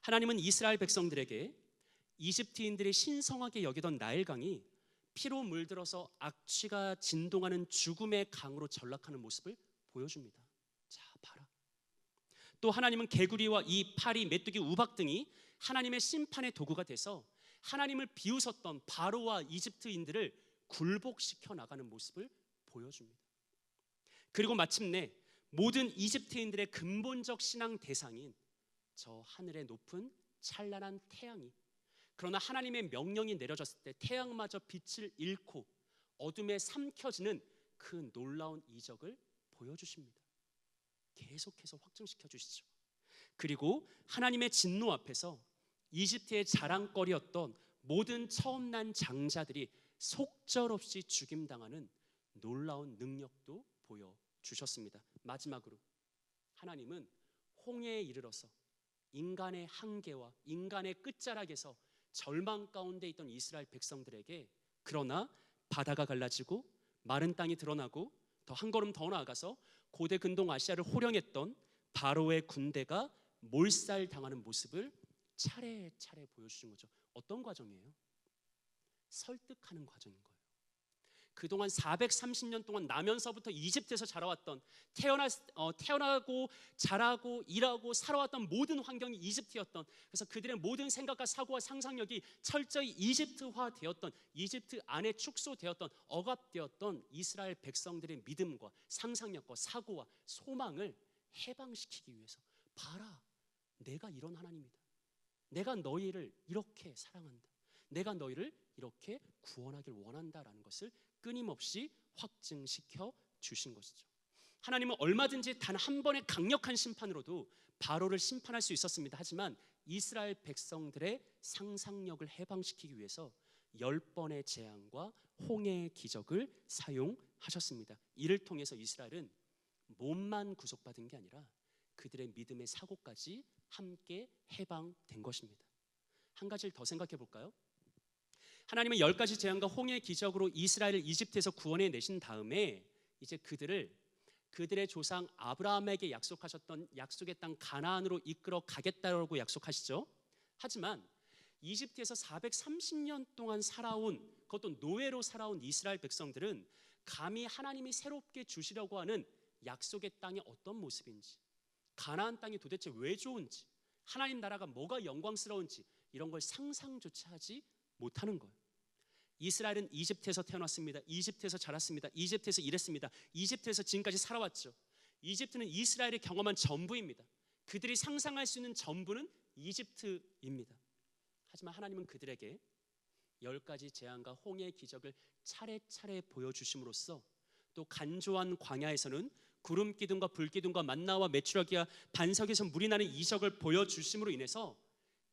하나님은 이스라엘 백성들에게 이집트인들이 신성하게 여기던 나일강이 피로 물들어서 악취가 진동하는 죽음의 강으로 전락하는 모습을 보여줍니다. 자, 봐라. 또 하나님은 개구리와 이 파리, 메뚜기, 우박 등이 하나님의 심판의 도구가 돼서 하나님을 비웃었던 바로와 이집트인들을 굴복시켜 나가는 모습을 보여줍니다. 그리고 마침내 모든 이집트인들의 근본적 신앙 대상인 저 하늘의 높은 찬란한 태양이 그러나 하나님의 명령이 내려졌을 때 태양마저 빛을 잃고 어둠에 삼켜지는 그 놀라운 이적을 보여주십니다. 계속해서 확증시켜 주시죠. 그리고 하나님의 진노 앞에서 이집트의 자랑거리였던 모든 처음 난 장자들이 속절없이 죽임당하는 놀라운 능력도 보여주셨습니다. 마지막으로 하나님은 홍해에 이르러서 인간의 한계와 인간의 끝자락에서 절망 가운데 있던 이스라엘 백성들에게 그러나 바다가 갈라지고 마른 땅이 드러나고 더 한 걸음 더 나아가서 고대 근동 아시아를 호령했던 바로의 군대가 몰살당하는 모습을 차례차례 보여주신 거죠. 어떤 과정이에요? 설득하는 과정인 거예요. 그동안 430년 동안 나면서부터 이집트에서 자라왔던 태어나고 자라고 일하고 살아왔던 모든 환경이 이집트였던, 그래서 그들의 모든 생각과 사고와 상상력이 철저히 이집트화 되었던, 이집트 안에 축소되었던, 억압되었던 이스라엘 백성들의 믿음과 상상력과 사고와 소망을 해방시키기 위해서, 봐라, 내가 이런 하나님이다. 내가 너희를 이렇게 사랑한다. 내가 너희를 이렇게 구원하길 원한다라는 것을 끊임없이 확증시켜 주신 것이죠. 하나님은 얼마든지 단 한 번의 강력한 심판으로도 바로를 심판할 수 있었습니다. 하지만 이스라엘 백성들의 상상력을 해방시키기 위해서 10번의 재앙과 홍해의 기적을 사용하셨습니다. 이를 통해서 이스라엘은 몸만 구속받은 게 아니라 그들의 믿음의 사고까지 함께 해방된 것입니다. 한 가지를 더 생각해 볼까요? 하나님은 10가지 재앙과 홍해의 기적으로 이스라엘을 이집트에서 구원해 내신 다음에 이제 그들의 조상 아브라함에게 약속하셨던 약속의 땅 가나안으로 이끌어 가겠다라고 약속하시죠. 하지만 이집트에서 430년 동안 살아온, 그것도 노예로 살아온 이스라엘 백성들은 감히 하나님이 새롭게 주시려고 하는 약속의 땅이 어떤 모습인지, 가나안 땅이 도대체 왜 좋은지, 하나님 나라가 뭐가 영광스러운지 이런 걸 상상조차 하지 못하는 거예요. 이스라엘은 이집트에서 태어났습니다. 이집트에서 자랐습니다. 이집트에서 일했습니다. 이집트에서 지금까지 살아왔죠. 이집트는 이스라엘이 경험한 전부입니다. 그들이 상상할 수 있는 전부는 이집트입니다. 하지만 하나님은 그들에게 10가지 재앙과 홍해의 기적을 차례차례 보여주심으로써 또 간조한 광야에서는 구름 기둥과 불 기둥과 만나와 메추라기와 반석에서 물이 나는 이적을 보여주심으로 인해서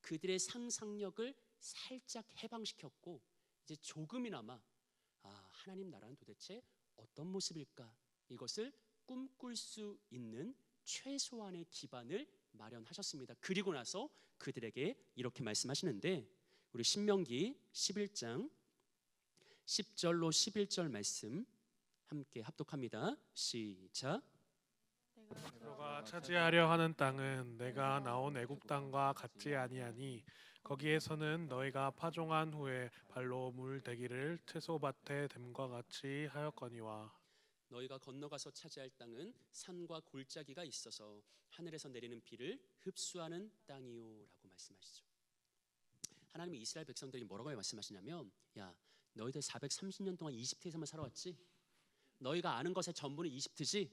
그들의 상상력을 살짝 해방시켰고, 이제 조금이나마 하나님 나라는 도대체 어떤 모습일까, 이것을 꿈꿀 수 있는 최소한의 기반을 마련하셨습니다. 그리고 나서 그들에게 이렇게 말씀하시는데, 우리 신명기 11장 10절로 11절 말씀 함께 합독합니다. 시작. 너가 차지하려 하는 땅은 내가 나온 애굽 땅과 같지 아니하니 거기에서는 너희가 파종한 후에 발로 물대기를 채소밭에 댐과 같이 하였거니와 너희가 건너가서 차지할 땅은 산과 골짜기가 있어서 하늘에서 내리는 비를 흡수하는 땅이요라고 말씀하시죠. 하나님이 이스라엘 백성들이 뭐라고 말씀하시냐면, 야, 너희들 430년 동안 이집트에서만 살아왔지? 너희가 아는 것의 전부는 이집트지?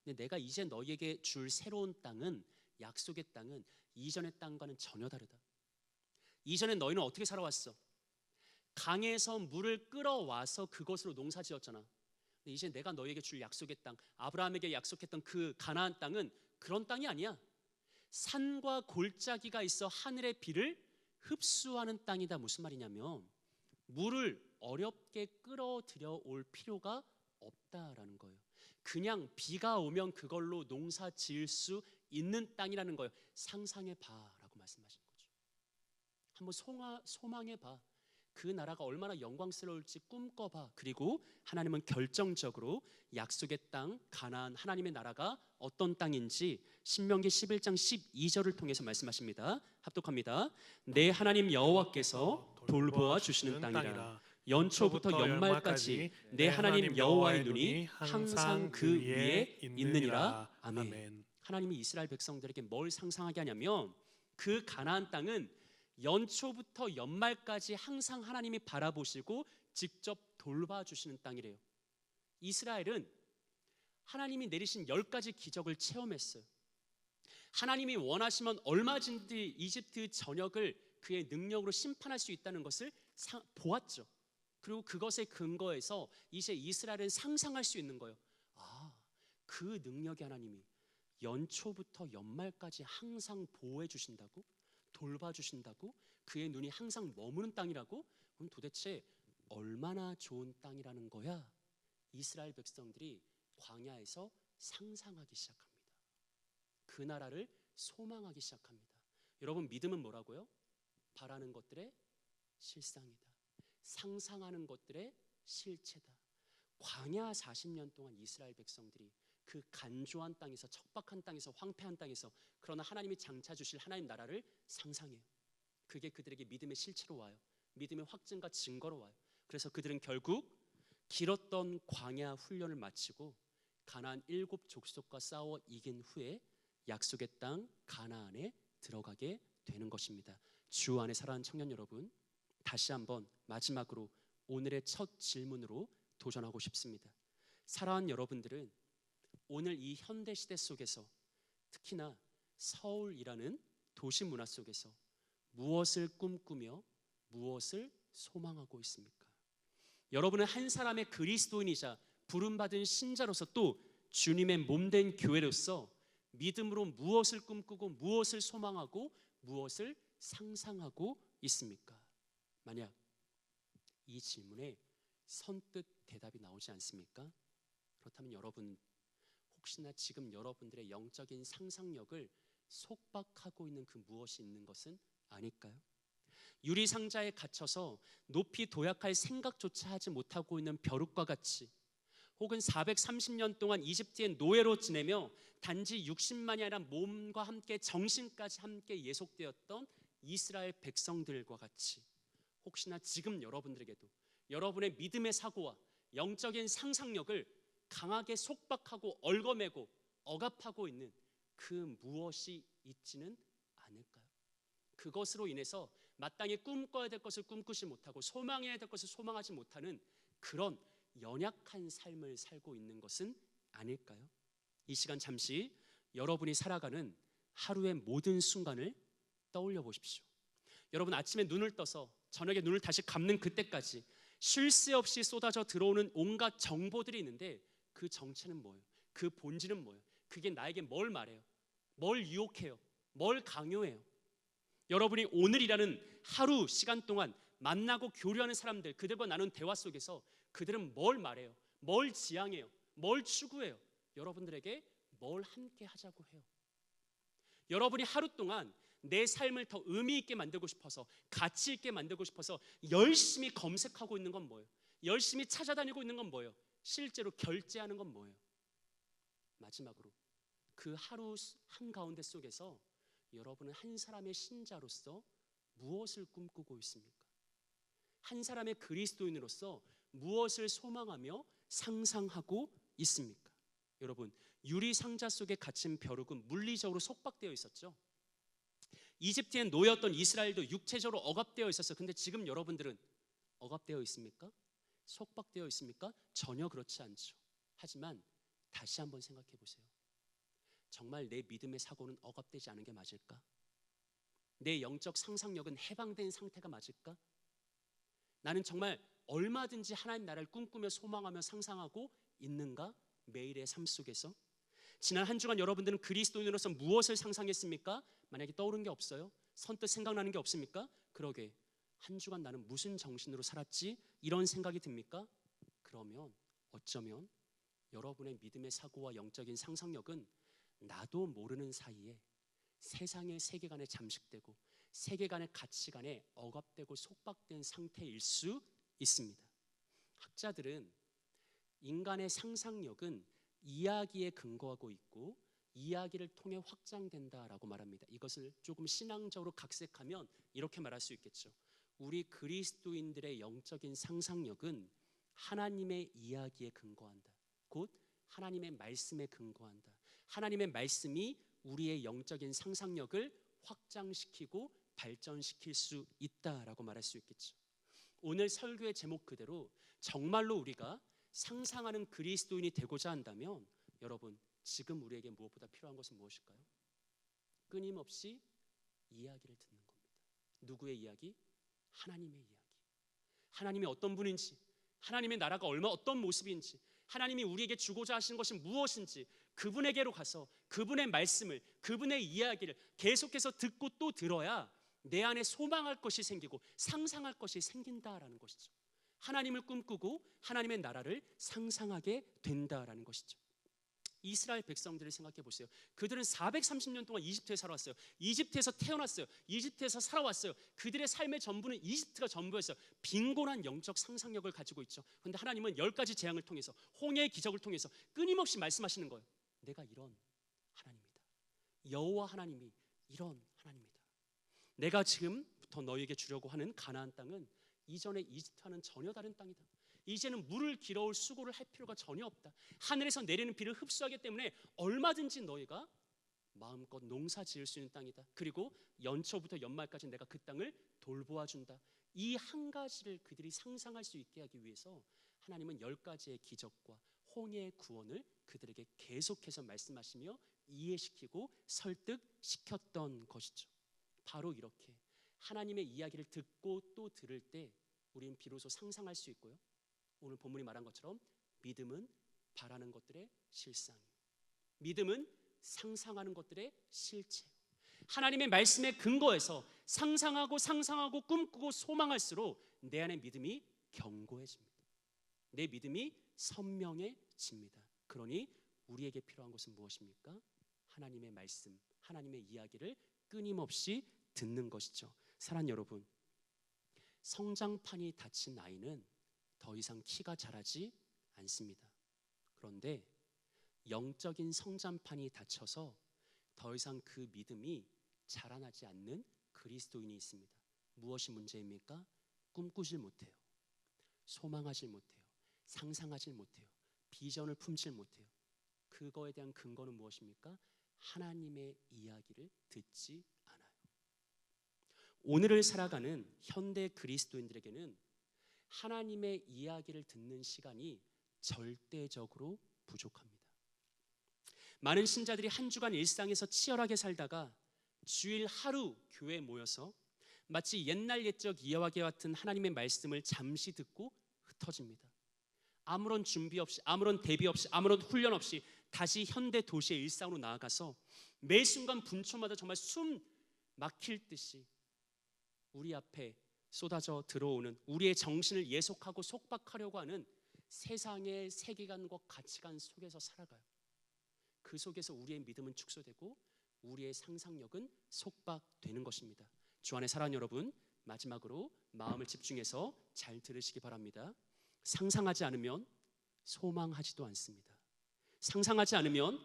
근데 내가 이제 너희에게 줄 새로운 땅은, 약속의 땅은 이전의 땅과는 전혀 다르다. 이전에 너희는 어떻게 살아왔어? 강에서 물을 끌어와서 그것으로 농사 지었잖아. 근데 이제 내가 너에게 줄 약속의 땅, 아브라함에게 약속했던 그 가나안 땅은 그런 땅이 아니야. 산과 골짜기가 있어 하늘의 비를 흡수하는 땅이다. 무슨 말이냐면 물을 어렵게 끌어들여 올 필요가 없다라는 거예요. 그냥 비가 오면 그걸로 농사 지을 수 있는 땅이라는 거예요. 상상해 봐라고 말씀하신 거죠. 한번 소망해 봐. 그 나라가 얼마나 영광스러울지 꿈꿔봐. 그리고 하나님은 결정적으로 약속의 땅 가나안 하나님의 나라가 어떤 땅인지 신명기 11장 12절을 통해서 말씀하십니다. 합독합니다. 내 하나님 여호와께서 돌보아 주시는 땅이라. 연초부터 연말까지 내 하나님 여호와의 눈이 항상 그 위에 있느니라. 아멘. 하나님이 이스라엘 백성들에게 뭘 상상하게 하냐면 그 가나안 땅은 연초부터 연말까지 항상 하나님이 바라보시고 직접 돌봐주시는 땅이래요. 이스라엘은 하나님이 내리신 10가지 기적을 체험했어요. 하나님이 원하시면 얼마든지 이집트 전역을 그의 능력으로 심판할 수 있다는 것을 보았죠. 그리고 그것에 근거해서 이제 이스라엘은 상상할 수 있는 거예요. 아, 그 능력의 하나님이 연초부터 연말까지 항상 보호해 주신다고? 돌봐주신다고? 그의 눈이 항상 머무는 땅이라고? 그럼 도대체 얼마나 좋은 땅이라는 거야? 이스라엘 백성들이 광야에서 상상하기 시작합니다. 그 나라를 소망하기 시작합니다. 여러분, 믿음은 뭐라고요? 바라는 것들의 실상이다. 상상하는 것들의 실체다. 광야 40년 동안 이스라엘 백성들이 그 간조한 땅에서, 척박한 땅에서, 황폐한 땅에서, 그러나 하나님이 장차 주실 하나님 나라를 상상해요. 그게 그들에게 믿음의 실체로 와요. 믿음의 확증과 증거로 와요. 그래서 그들은 결국 길었던 광야 훈련을 마치고 가나안 7족속과 싸워 이긴 후에 약속의 땅 가나안에 들어가게 되는 것입니다. 주 안에 사랑하는 청년 여러분, 다시 한번 마지막으로 오늘의 첫 질문으로 도전하고 싶습니다. 사랑하는 여러분들은 오늘 이 현대 시대 속에서, 특히나 서울이라는 도시 문화 속에서 무엇을 꿈꾸며 무엇을 소망하고 있습니까? 여러분은 한 사람의 그리스도인이자 부름받은 신자로서, 또 주님의 몸된 교회로서 믿음으로 무엇을 꿈꾸고 무엇을 소망하고 무엇을 상상하고 있습니까? 만약 이 질문에 선뜻 대답이 나오지 않습니까? 그렇다면 여러분, 혹시나 지금 여러분들의 영적인 상상력을 속박하고 있는 그 무엇이 있는 것은 아닐까요? 유리상자에 gat혀서 높이 도약할 생각조차 하지 못하고 있는 벼룩과 같이, 혹은 430년 동안 이집트의 노예로 지내며 단지 60만이 아니라 몸과 함께 정신까지 함께 예속되었던 이스라엘 백성들과 같이, 혹시나 지금 여러분들에게도 여러분의 믿음의 사고와 영적인 상상력을 강하게 속박하고 얽어매고 억압하고 있는 그 무엇이 있지는 않을까요? 그것으로 인해서 마땅히 꿈꿔야 될 것을 꿈꾸지 못하고 소망해야 될 것을 소망하지 못하는 그런 연약한 삶을 살고 있는 것은 아닐까요? 이 시간 잠시 여러분이 살아가는 하루의 모든 순간을 떠올려 보십시오. 여러분, 아침에 눈을 떠서 저녁에 눈을 다시 감는 그때까지 쉴 새 없이 쏟아져 들어오는 온갖 정보들이 있는데, 그 정체는 뭐예요? 그 본질은 뭐예요? 그게 나에게 뭘 말해요? 뭘 유혹해요? 뭘 강요해요? 여러분이 오늘이라는 하루 시간 동안 만나고 교류하는 사람들, 그들과 나눈 대화 속에서 그들은 뭘 말해요? 뭘 지향해요? 뭘 추구해요? 여러분들에게 뭘 함께 하자고 해요? 여러분이 하루 동안 내 삶을 더 의미 있게 만들고 싶어서, 가치 있게 만들고 싶어서 열심히 검색하고 있는 건 뭐예요? 열심히 찾아다니고 있는 건 뭐예요? 실제로 결제하는 건 뭐예요? 마지막으로 그 하루 한가운데 속에서 여러분은 한 사람의 신자로서 무엇을 꿈꾸고 있습니까? 한 사람의 그리스도인으로서 무엇을 소망하며 상상하고 있습니까? 여러분, 유리상자 속에 갇힌 벼룩은 물리적으로 속박되어 있었죠. 이집트엔 노예였던 이스라엘도 육체적으로 억압되어 있었어요. 근데 지금 여러분들은 억압되어 있습니까? 속박되어 있습니까? 전혀 그렇지 않죠. 하지만 다시 한번 생각해 보세요. 정말 내 믿음의 사고는 억압되지 않은 게 맞을까? 내 영적 상상력은 해방된 상태가 맞을까? 나는 정말 얼마든지 하나님 나라를 꿈꾸며 소망하며 상상하고 있는가? 매일의 삶 속에서 지난 한 주간 여러분들은 그리스도인으로서 무엇을 상상했습니까? 만약에 떠오른 게 없어요? 선뜻 생각나는 게 없습니까? 그러게 한 주간 나는 무슨 정신으로 살았지? 이런 생각이 듭니까? 그러면 어쩌면 여러분의 믿음의 사고와 영적인 상상력은 나도 모르는 사이에 세상의 세계관에 잠식되고 세계관의 가치관에 억압되고 속박된 상태일 수 있습니다. 학자들은 인간의 상상력은 이야기에 근거하고 있고 이야기를 통해 확장된다라고 말합니다. 이것을 조금 신앙적으로 각색하면 이렇게 말할 수 있겠죠. 우리 그리스도인들의 영적인 상상력은 하나님의 이야기에 근거한다. 곧 하나님의 말씀에 근거한다. 하나님의 말씀이 우리의 영적인 상상력을 확장시키고 발전시킬 수 있다라고 말할 수 있겠죠. 오늘 설교의 제목 그대로 정말로 우리가 상상하는 그리스도인이 되고자 한다면 여러분 지금 우리에게 무엇보다 필요한 것은 무엇일까요? 끊임없이 이야기를 듣는 겁니다. 누구의 이야기? 하나님의 이야기. 하나님이 어떤 분인지, 하나님의 나라가 어떤 모습인지, 하나님이 우리에게 주고자 하시는 것이 무엇인지 그분에게로 가서 그분의 말씀을, 그분의 이야기를 계속해서 듣고 또 들어야 내 안에 소망할 것이 생기고 상상할 것이 생긴다라는 것이죠. 하나님을 꿈꾸고 하나님의 나라를 상상하게 된다라는 것이죠. 이스라엘 백성들을 생각해 보세요. 그들은 430년 동안 이집트에 살아왔어요. 이집트에서 태어났어요. 이집트에서 살아왔어요. 그들의 삶의 전부는 이집트가 전부였어요. 빈곤한 영적 상상력을 가지고 있죠. 그런데 하나님은 10가지 재앙을 통해서, 홍해의 기적을 통해서 끊임없이 말씀하시는 거예요. 내가 이런 하나님이다. 여호와 하나님이 이런 하나님이다. 내가 지금부터 너희에게 주려고 하는 가나안 땅은 이전의 이집트와는 전혀 다른 땅이다. 이제는 물을 길어올 수고를 할 필요가 전혀 없다. 하늘에서 내리는 비를 흡수하기 때문에 얼마든지 너희가 마음껏 농사 지을 수 있는 땅이다. 그리고 연초부터 연말까지 내가 그 땅을 돌보아 준다. 이 한 가지를 그들이 상상할 수 있게 하기 위해서 하나님은 10가지의 기적과 홍해의 구원을 그들에게 계속해서 말씀하시며 이해시키고 설득시켰던 것이죠. 바로 이렇게 하나님의 이야기를 듣고 또 들을 때 우리는 비로소 상상할 수 있고요. 오늘 본문이 말한 것처럼 믿음은 바라는 것들의 실상이에요. 믿음은 상상하는 것들의 실체예요. 하나님의 말씀에 근거해서 상상하고 꿈꾸고 소망할수록 내 안의 믿음이 견고해집니다. 내 믿음이 선명해집니다. 그러니 우리에게 필요한 것은 무엇입니까? 하나님의 말씀, 하나님의 이야기를 끊임없이 듣는 것이죠. 사랑하는 여러분, 성장판이 닫힌 아이는 더 이상 키가 자라지 않습니다. 그런데 영적인 성장판이 닫혀서 더 이상 그 믿음이 자라나지 않는 그리스도인이 있습니다. 무엇이 문제입니까? 꿈꾸질 못해요. 소망하질 못해요. 상상하질 못해요. 비전을 품질 못해요. 그거에 대한 근거는 무엇입니까? 하나님의 이야기를 듣지 않아요. 오늘을 살아가는 현대 그리스도인들에게는 하나님의 이야기를 듣는 시간이 절대적으로 부족합니다. 많은 신자들이 한 주간 일상에서 치열하게 살다가 주일 하루 교회에 모여서 마치 옛날 옛적 이야기 같은 하나님의 말씀을 잠시 듣고 흩어집니다. 아무런 준비 없이, 아무런 대비 없이, 아무런 훈련 없이 다시 현대 도시의 일상으로 나아가서 매 순간 분초마다 정말 숨 막힐 듯이 우리 앞에 쏟아져 들어오는 우리의 정신을 예속하고 속박하려고 하는 세상의 세계관과 가치관 속에서 살아가요. 그 속에서 우리의 믿음은 축소되고 우리의 상상력은 속박되는 것입니다. 주 안에 사랑하는 여러분, 마지막으로 마음을 집중해서 잘 들으시기 바랍니다. 상상하지 않으면 소망하지도 않습니다. 상상하지 않으면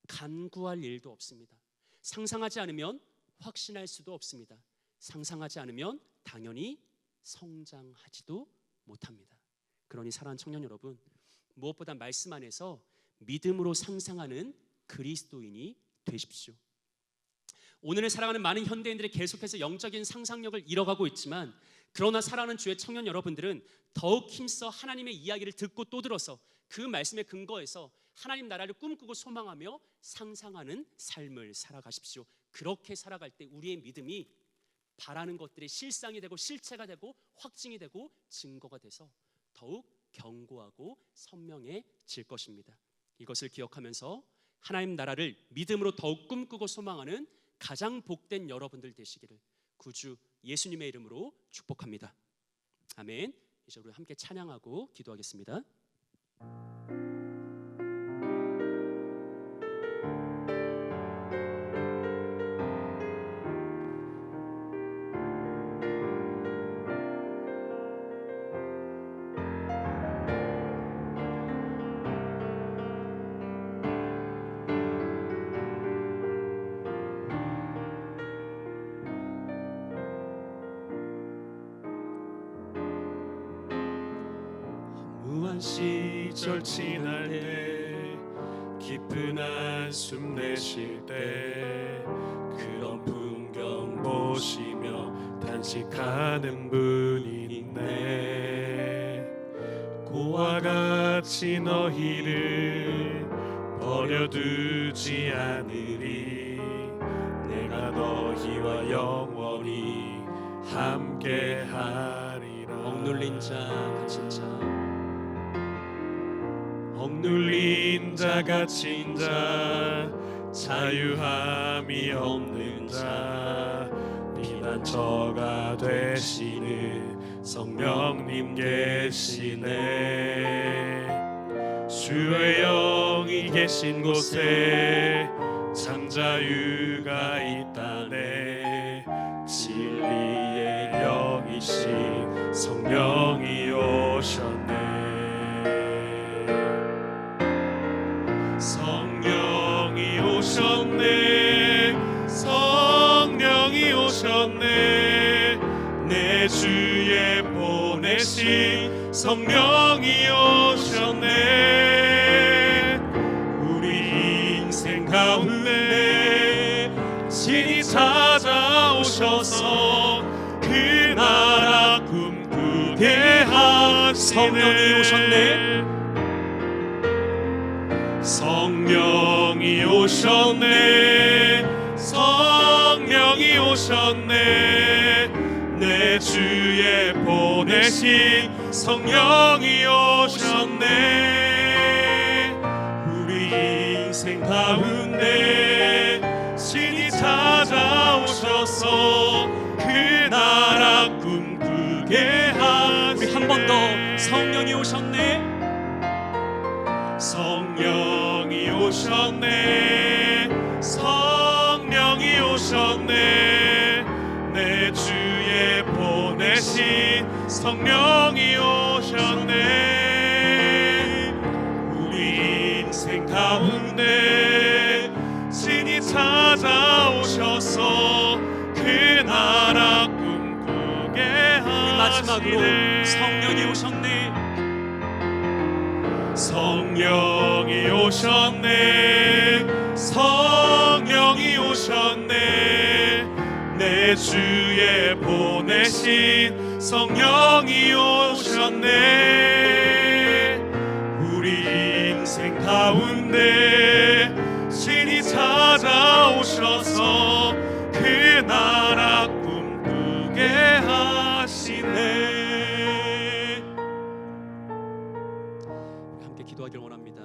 간구할 일도 없습니다. 상상하지 않으면 확신할 수도 없습니다. 상상하지 않으면 당연히 성장하지도 못합니다. 그러니 사랑하는 청년 여러분, 무엇보다 말씀 안에서 믿음으로 상상하는 그리스도인이 되십시오. 오늘을 살아가는 많은 현대인들이 계속해서 영적인 상상력을 잃어가고 있지만, 그러나 사랑하는 주의 청년 여러분들은 더욱 힘써 하나님의 이야기를 듣고 또 들어서 그 말씀에 근거해서 하나님 나라를 꿈꾸고 소망하며 상상하는 삶을 살아가십시오. 그렇게 살아갈 때 우리의 믿음이 바라는 것들이 실상이 되고 실체가 되고 확증이 되고 증거가 돼서 더욱 견고하고 선명해질 것입니다. 이것을 기억하면서 하나님 나라를 믿음으로 더욱 꿈꾸고 소망하는 가장 복된 여러분들 되시기를 구주 예수님의 이름으로 축복합니다. 아멘. 이제 우리 함께 찬양하고 기도하겠습니다. 무한 시절 지날 때 깊은 한숨 내쉴 때 그런 풍경 보시며 탄식하는 분이 있네. 고와 같이 너희를 버려두지 않으리. 내가 너희와 영원히 함께하리라. 억눌린 자 갇힌 자 억눌린 자 갇힌 자 자유함이 없는 자 피난처가 되시는 성령님 계시네. 주의 영이 계신 곳에 참 자유가 있다네. 진리의 영이신 성령이 오셨네. 성령이 오셨네. 성령이 오셨네. 내 주에 보내신 성령이 오셨네. 우리 인생 가운데 신이 찾아오셔서 그 나라 꿈꾸게 하시네. 성령이 오셨네. 성령이 오셨네. 성령이 오셨네. 내 주에 보내신 성령이 오셨네. 우리 인생 가운데 신이 찾아오셔서 그 나라 꿈꾸게 하시네. 우리 한 번 더 성령이 오셨네. 성령이 오셨네. 성령이 오셨네. 내 주에 보내신 성령이 오셨네. 우리 인생 가운데 신이 찾아오셔서 그 나라 꿈꾸게 하시네. 마지막으로 성령이 오셨네. 성령이 오셨네. 성령이 오셨네. 내 주에 보내신 성령이 오셨네. 우리 인생 가운데 신이 찾아오셔서 그 나라 꿈꾸게 하시네. 기도하기를 원합니다.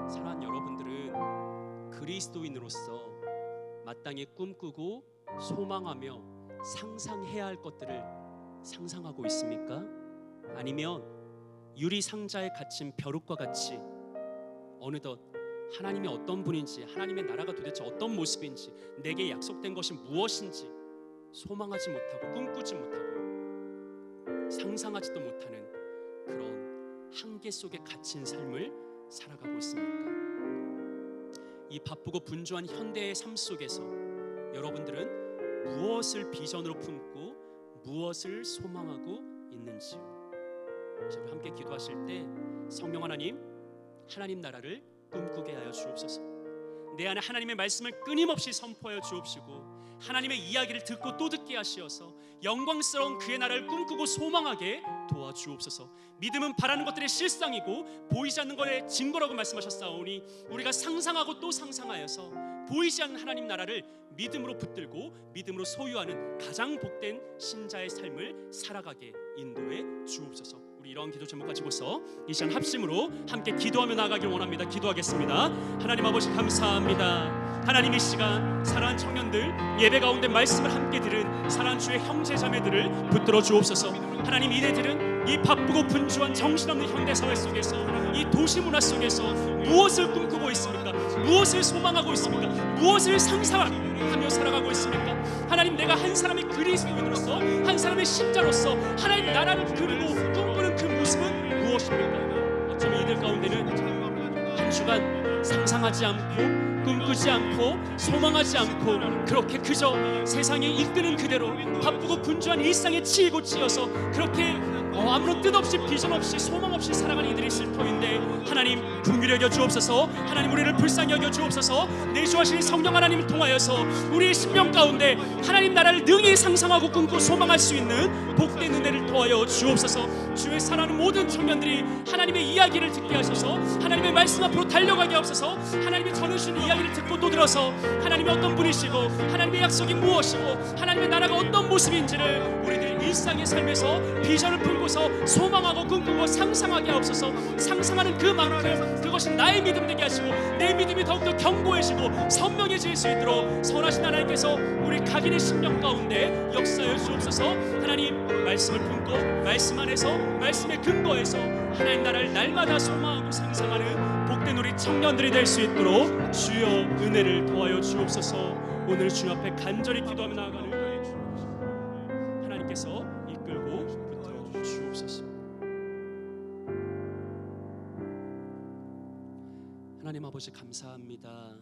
사랑하는 여러분들은 그리스도인으로서 마땅히 꿈꾸고 소망하며 상상해야 할 것들을 상상하고 있습니까? 아니면 유리 상자에 갇힌 벼룩과 같이 어느덧 하나님이 어떤 분인지, 하나님의 나라가 도대체 어떤 모습인지, 내게 약속된 것이 무엇인지 소망하지 못하고 꿈꾸지 못하고 상상하지도 못하는 그런 한계 속에 갇힌 삶을 살아가고 있습니까? 이 바쁘고 분주한 현대의 삶 속에서 여러분들은 무엇을 비전으로 품고 무엇을 소망하고 있는지요? 자, 우리 함께 기도하실 때 성령 하나님 나라를 꿈꾸게 하여 주옵소서. 내 안에 하나님의 말씀을 끊임없이 선포하여 주옵시고 하나님의 이야기를 듣고 또 듣게 하시어서 영광스러운 그의 나라를 꿈꾸고 소망하게 도와주옵소서. 믿음은 바라는 것들의 실상이고 보이지 않는 것의 증거라고 말씀하셨사오니 우리가 상상하고 또 상상하여서 보이지 않는 하나님 나라를 믿음으로 붙들고 믿음으로 소유하는 가장 복된 신자의 삶을 살아가게 인도해 주옵소서. 우리 이런 기도 제목 가지고서 이 시간 합심으로 함께 기도하며 나아가길 원합니다. 기도하겠습니다. 하나님 아버지 감사합니다. 하나님 이 시간 사랑하는 청년들 예배 가운데 말씀을 함께 들은 사랑하는 주의 형제 자매들을 붙들어 주옵소서. 하나님 이들은 이 바쁘고 분주한 정신없는 현대사회 속에서 이 도시 문화 속에서 무엇을 꿈꾸고 있습니까? 무엇을 소망하고 있습니까? 무엇을 상상하며 살아가고 있습니까? 하나님 내가 한 사람의 그리스도인으로서 한 사람의 신자로서 하나님 나라를 그리고 꿈꾸는 그 모습은 무엇입니까? 어쩌면 이들 가운데는 한 주간 상상하지 않고 꿈꾸지 않고 소망하지 않고 그렇게 그저 세상에 이끄는 그대로 바쁘고 분주한 일상에 치이고 찌어서 그렇게 아무런 뜻 없이 비전 없이 소망 없이 살아가는 이들이 있을 터인데 하나님 긍휼히 여겨 주옵소서. 하나님 우리를 불쌍히 여겨 주옵소서. 내주하신 성령 하나님을 통하여서 우리의 심령 가운데 하나님 나라를 능히 상상하고 꿈꾸고 소망할 수 있는 복된 은혜를 더하여 주옵소서. 주의 사랑하는 모든 청년들이 하나님의 이야기를 듣게 하셔서 하나님의 말씀 앞으로 달려가게 하옵소서. 하나님이 전해주신 이야기를 듣고 또 들어서 하나님이 어떤 분이시고 하나님의 약속이 무엇이고 하나님의 나라가 어떤 모습인지를 우리들 일상의 삶에서 비전을 풀고서 소망하고 꿈꾸고 상상하게 하옵소서. 상상하는 그만큼 그것이 나의 믿음 되게 하시고 내 믿음이 더욱더 견고해지고 선명해질 수 있도록 선하신 하나님께서 우리 각인의 심령 가운데 역사해 주옵소서. 하나님 말씀을 품고 말씀 안에서 말씀의 근거에서 하나님 나라를 날마다 소망하고 상상하는 복된 우리 청년들이 될 수 있도록 주여 은혜를 더하여 주옵소서. 오늘 주 앞에 간절히 기도하며 나아가는 하나님께서 이끌고 붙들어 주옵소서. 하나님 아버지 감사합니다.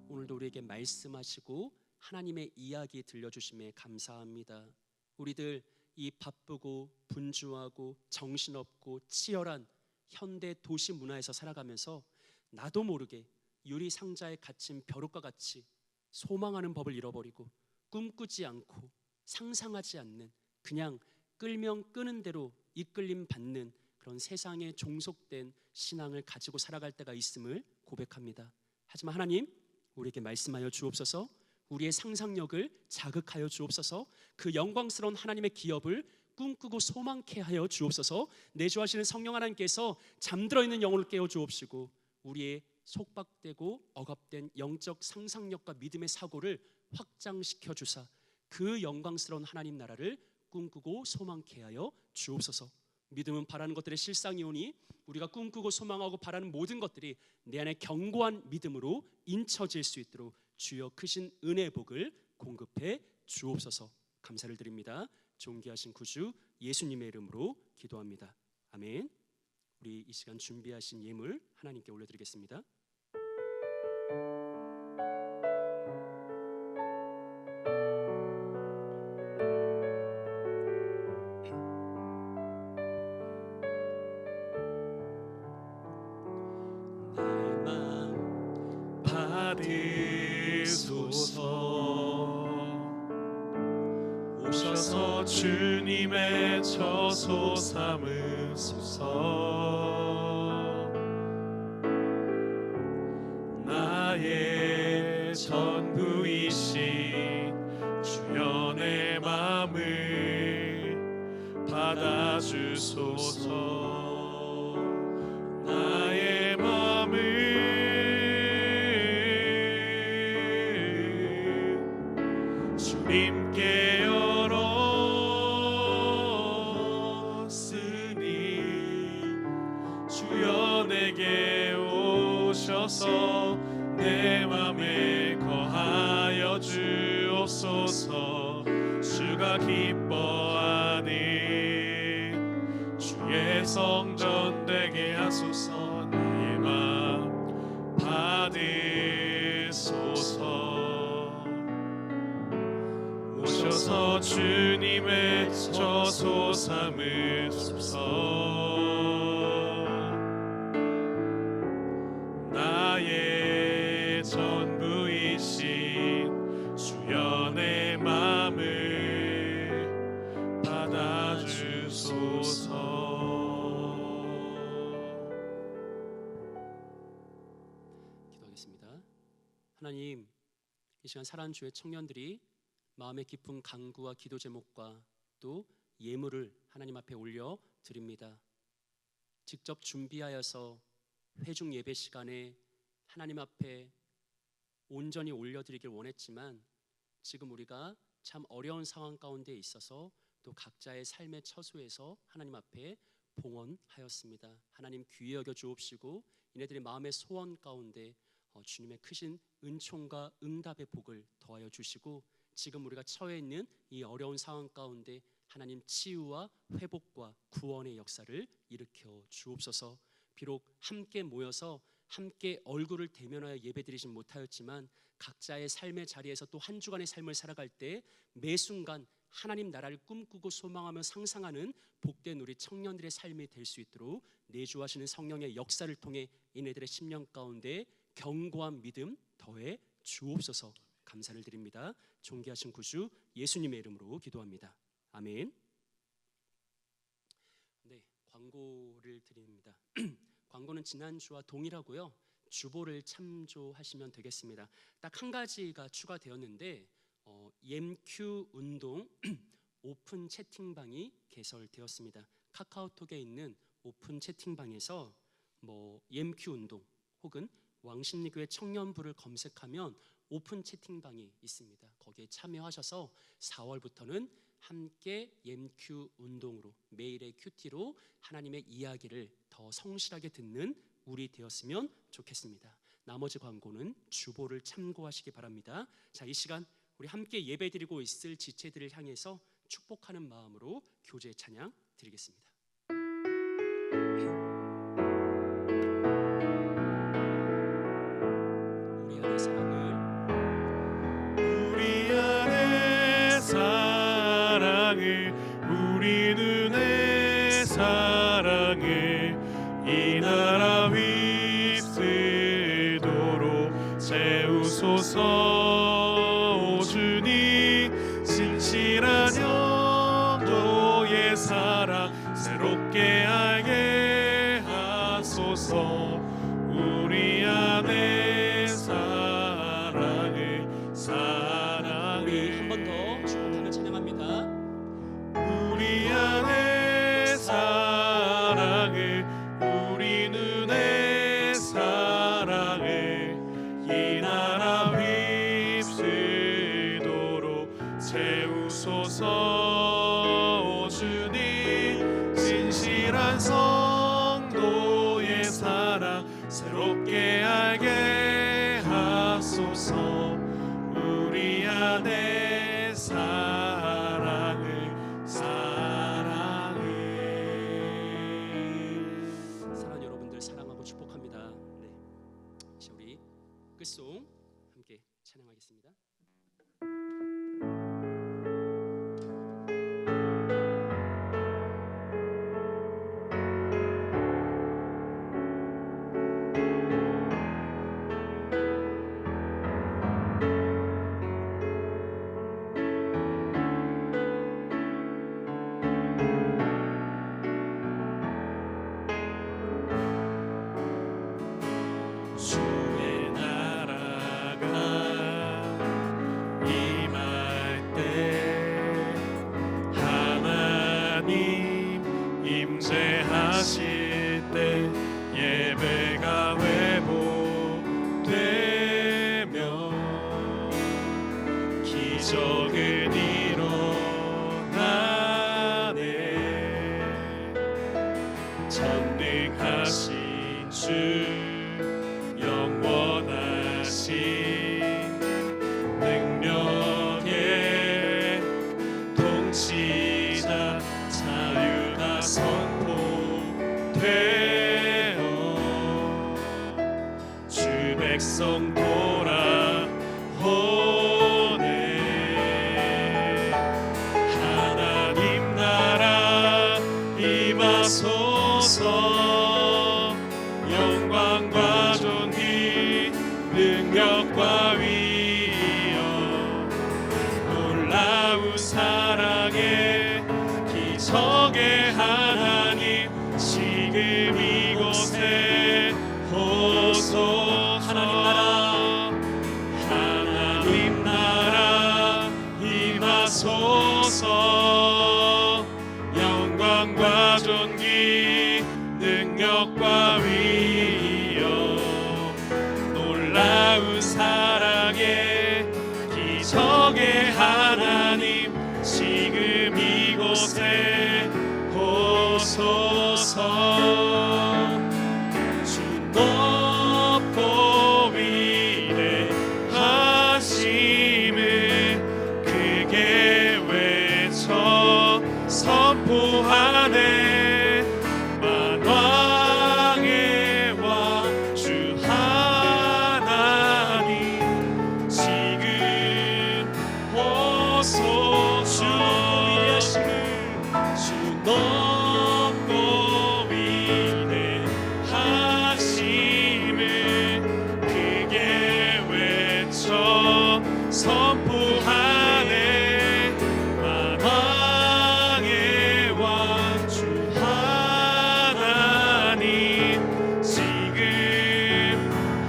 오늘도 우리에게 말씀하시고 하나님의 이야기 들려주심에 감사합니다. 우리들 이 바쁘고 분주하고 정신없고 치열한 현대 도시 문화에서 살아가면서 나도 모르게 유리상자에 갇힌 벼룩과 같이 소망하는 법을 잃어버리고 꿈꾸지 않고 상상하지 않는 그냥 끌면 끄는 대로 이끌림 받는 그런 세상에 종속된 신앙을 가지고 살아갈 때가 있음을 고백합니다. 하지만 하나님 우리에게 말씀하여 주옵소서. 우리의 상상력을 자극하여 주옵소서. 그 영광스러운 하나님의 기업을 꿈꾸고 소망케 하여 주옵소서. 내주하시는 성령 하나님께서 잠들어 있는 영혼을 깨워 주옵시고 우리의 속박되고 억압된 영적 상상력과 믿음의 사고를 확장시켜 주사 그 영광스러운 하나님 나라를 꿈꾸고 소망케 하여 주옵소서. 믿음은 바라는 것들의 실상이오니 우리가 꿈꾸고 소망하고 바라는 모든 것들이 내 안에 견고한 믿음으로 인쳐질 수 있도록 주여 크신 은혜의 복을 공급해 주옵소서. 감사를 드립니다. 존귀하신 구주 예수님의 이름으로 기도합니다. 아멘. 우리 이 시간 준비하신 예물 하나님께 올려드리겠습니다. 나의 마음 받으소서. 오셔서 주님의 처소 삼으소서. 나의 전부이신 주여 내 맘을 받아주소서. 나의 맘을 주님께 주여 내게 오셔서 내 맘에 거하여 주옵소서. 주가 기뻐하는 주의 성전 되게 하소서. 나의 맘 받으소서. 오셔서 주님의 처소 삼으소서. 나의 전부이신 주여 내 맘을 받아주소서. 기도하겠습니다. 하나님 이 시간 사랑하는 주의 청년들이 마음의 깊은 간구와 기도 제목과 또 예물을 하나님 앞에 올려 드립니다. 직접 준비하여서 회중 예배 시간에 하나님 앞에 온전히 올려드리길 원했지만 지금 우리가 참 어려운 상황 가운데 있어서 또 각자의 삶의 처소에서 하나님 앞에 봉헌하였습니다. 하나님 귀히 여겨 주옵시고 이네들의 마음의 소원 가운데 주님의 크신 은총과 응답의 복을 더하여 주시고 지금 우리가 처해 있는 이 어려운 상황 가운데 하나님 치유와 회복과 구원의 역사를 일으켜 주옵소서. 비록 함께 모여서 함께 얼굴을 대면하여 예배드리진 못하였지만 각자의 삶의 자리에서 또 한 주간의 삶을 살아갈 때 매 순간 하나님 나라를 꿈꾸고 소망하며 상상하는 복된 우리 청년들의 삶이 될 수 있도록 내주하시는 성령의 역사를 통해 이네들의 심령 가운데 견고한 믿음 더해 주옵소서. 감사를 드립니다. 존귀하신 구주 예수님의 이름으로 기도합니다. 아멘. 네, 광고를 드립니다. 광고는 지난주와 동일하고요. 주보를 참조하시면 되겠습니다. 딱 한 가지가 추가되었는데 옌큐 운동 오픈 채팅방이 개설되었습니다. 카카오톡에 있는 오픈 채팅방에서 옌큐 운동 혹은 왕십리교회 청년부를 검색하면 오픈 채팅방이 있습니다. 거기에 참여하셔서 4월부터는 함께 옌큐 운동으로 매일의 큐티로 하나님의 이야기를 더 성실하게 듣는 우리 되었으면 좋겠습니다. 나머지 광고는 주보를 참고하시기 바랍니다. 자, 이 시간 우리 함께 예배드리고 있을 지체들을 향해서 축복하는 마음으로 교제 찬양 드리겠습니다. 우리 안에 사랑을 우리 눈에 사랑을 이 나라 휩쓰도록 세우소서. 주님 진실한 영도의 사랑 새롭게 알게 하소서. 우리 안에 사랑을 우리 한 번 더 축복하며 찬양합니다. 우리 안에 사랑을 우리 눈에 사랑을 이 나라 휩쓰도록 세우소서. 주님 진실한 성도의 사랑 새롭게 알게 하소서. 우리 안에 사랑을 사랑하는 여러분들 사랑하고 축복합니다. 네, 이제 우리 끝송 함께 찬양하겠습니다. 주의 나라가 임할 때 하나님 임재하실 때 예배가 회복되며 기적은 일어나네. 전능하신 주 영원하신 능력의 통치자 자유가 선포되어 주 백성 돌아오네. 하나님 나라 임하소서. 영광과 존귀 능력과 위엄 놀라운 사랑의 기적의 하나님 지금 이곳에 오소서. 하나님 나라 임하소서. 영광과 존귀 능력 능력과 위엄 놀라운 사랑의 기적의 하나님 지금 이곳에 오소서 주 높고 위대하심을 크게 외쳐 선포하네 만왕의 왕 주 하나님 지금 오소서 주 높고 위대하심을 크게 외쳐 선포하네 만왕의 왕 주 하나님 지금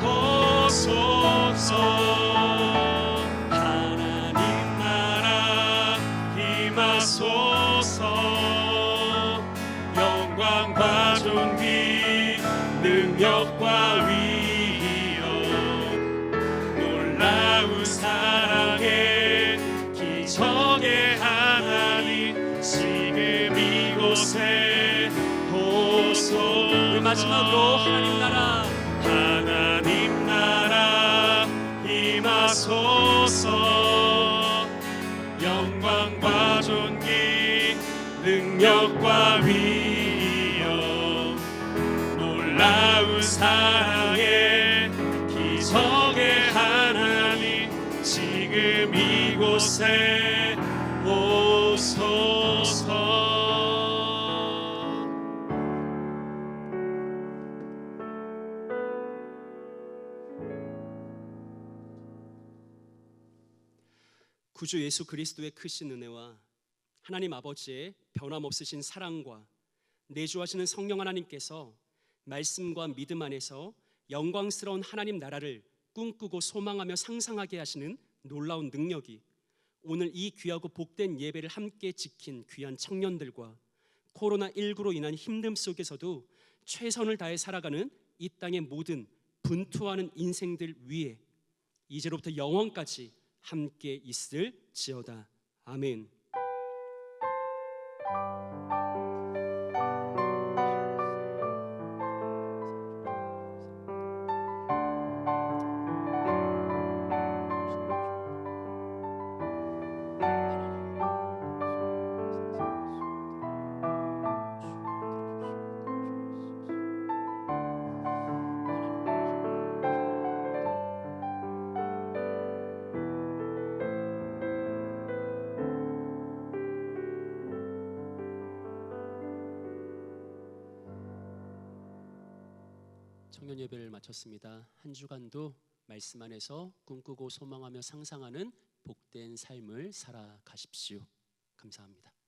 오소서 하나님 나라 임하소서 영광과 존귀 능력과 위엄 놀라운 사랑의 기적의 하나님 지금 이곳에 오소서 마지막으로 하나님 나라 임하소서 영광과 존귀 능력과 위엄 놀라운 사랑의 기적의 하나님 지금 이곳에 오소서 구주 예수 그리스도의 크신 은혜와 하나님 아버지의 변함없으신 사랑과 내주하시는 성령 하나님께서 말씀과 믿음 안에서 영광스러운 하나님 나라를 꿈꾸고 소망하며 상상하게 하시는 놀라운 능력이 오늘 이 귀하고 복된 예배를 함께 지킨 귀한 청년들과 코로나19로 인한 힘듦 속에서도 최선을 다해 살아가는 이 땅의 모든 분투하는 인생들 위에 이제로부터 영원까지 함께 있을지어다. 아멘. 청년 예배를 마쳤습니다. 한 주간도 말씀 안에서 꿈꾸고 소망하며 상상하는 복된 삶을 살아가십시오. 감사합니다.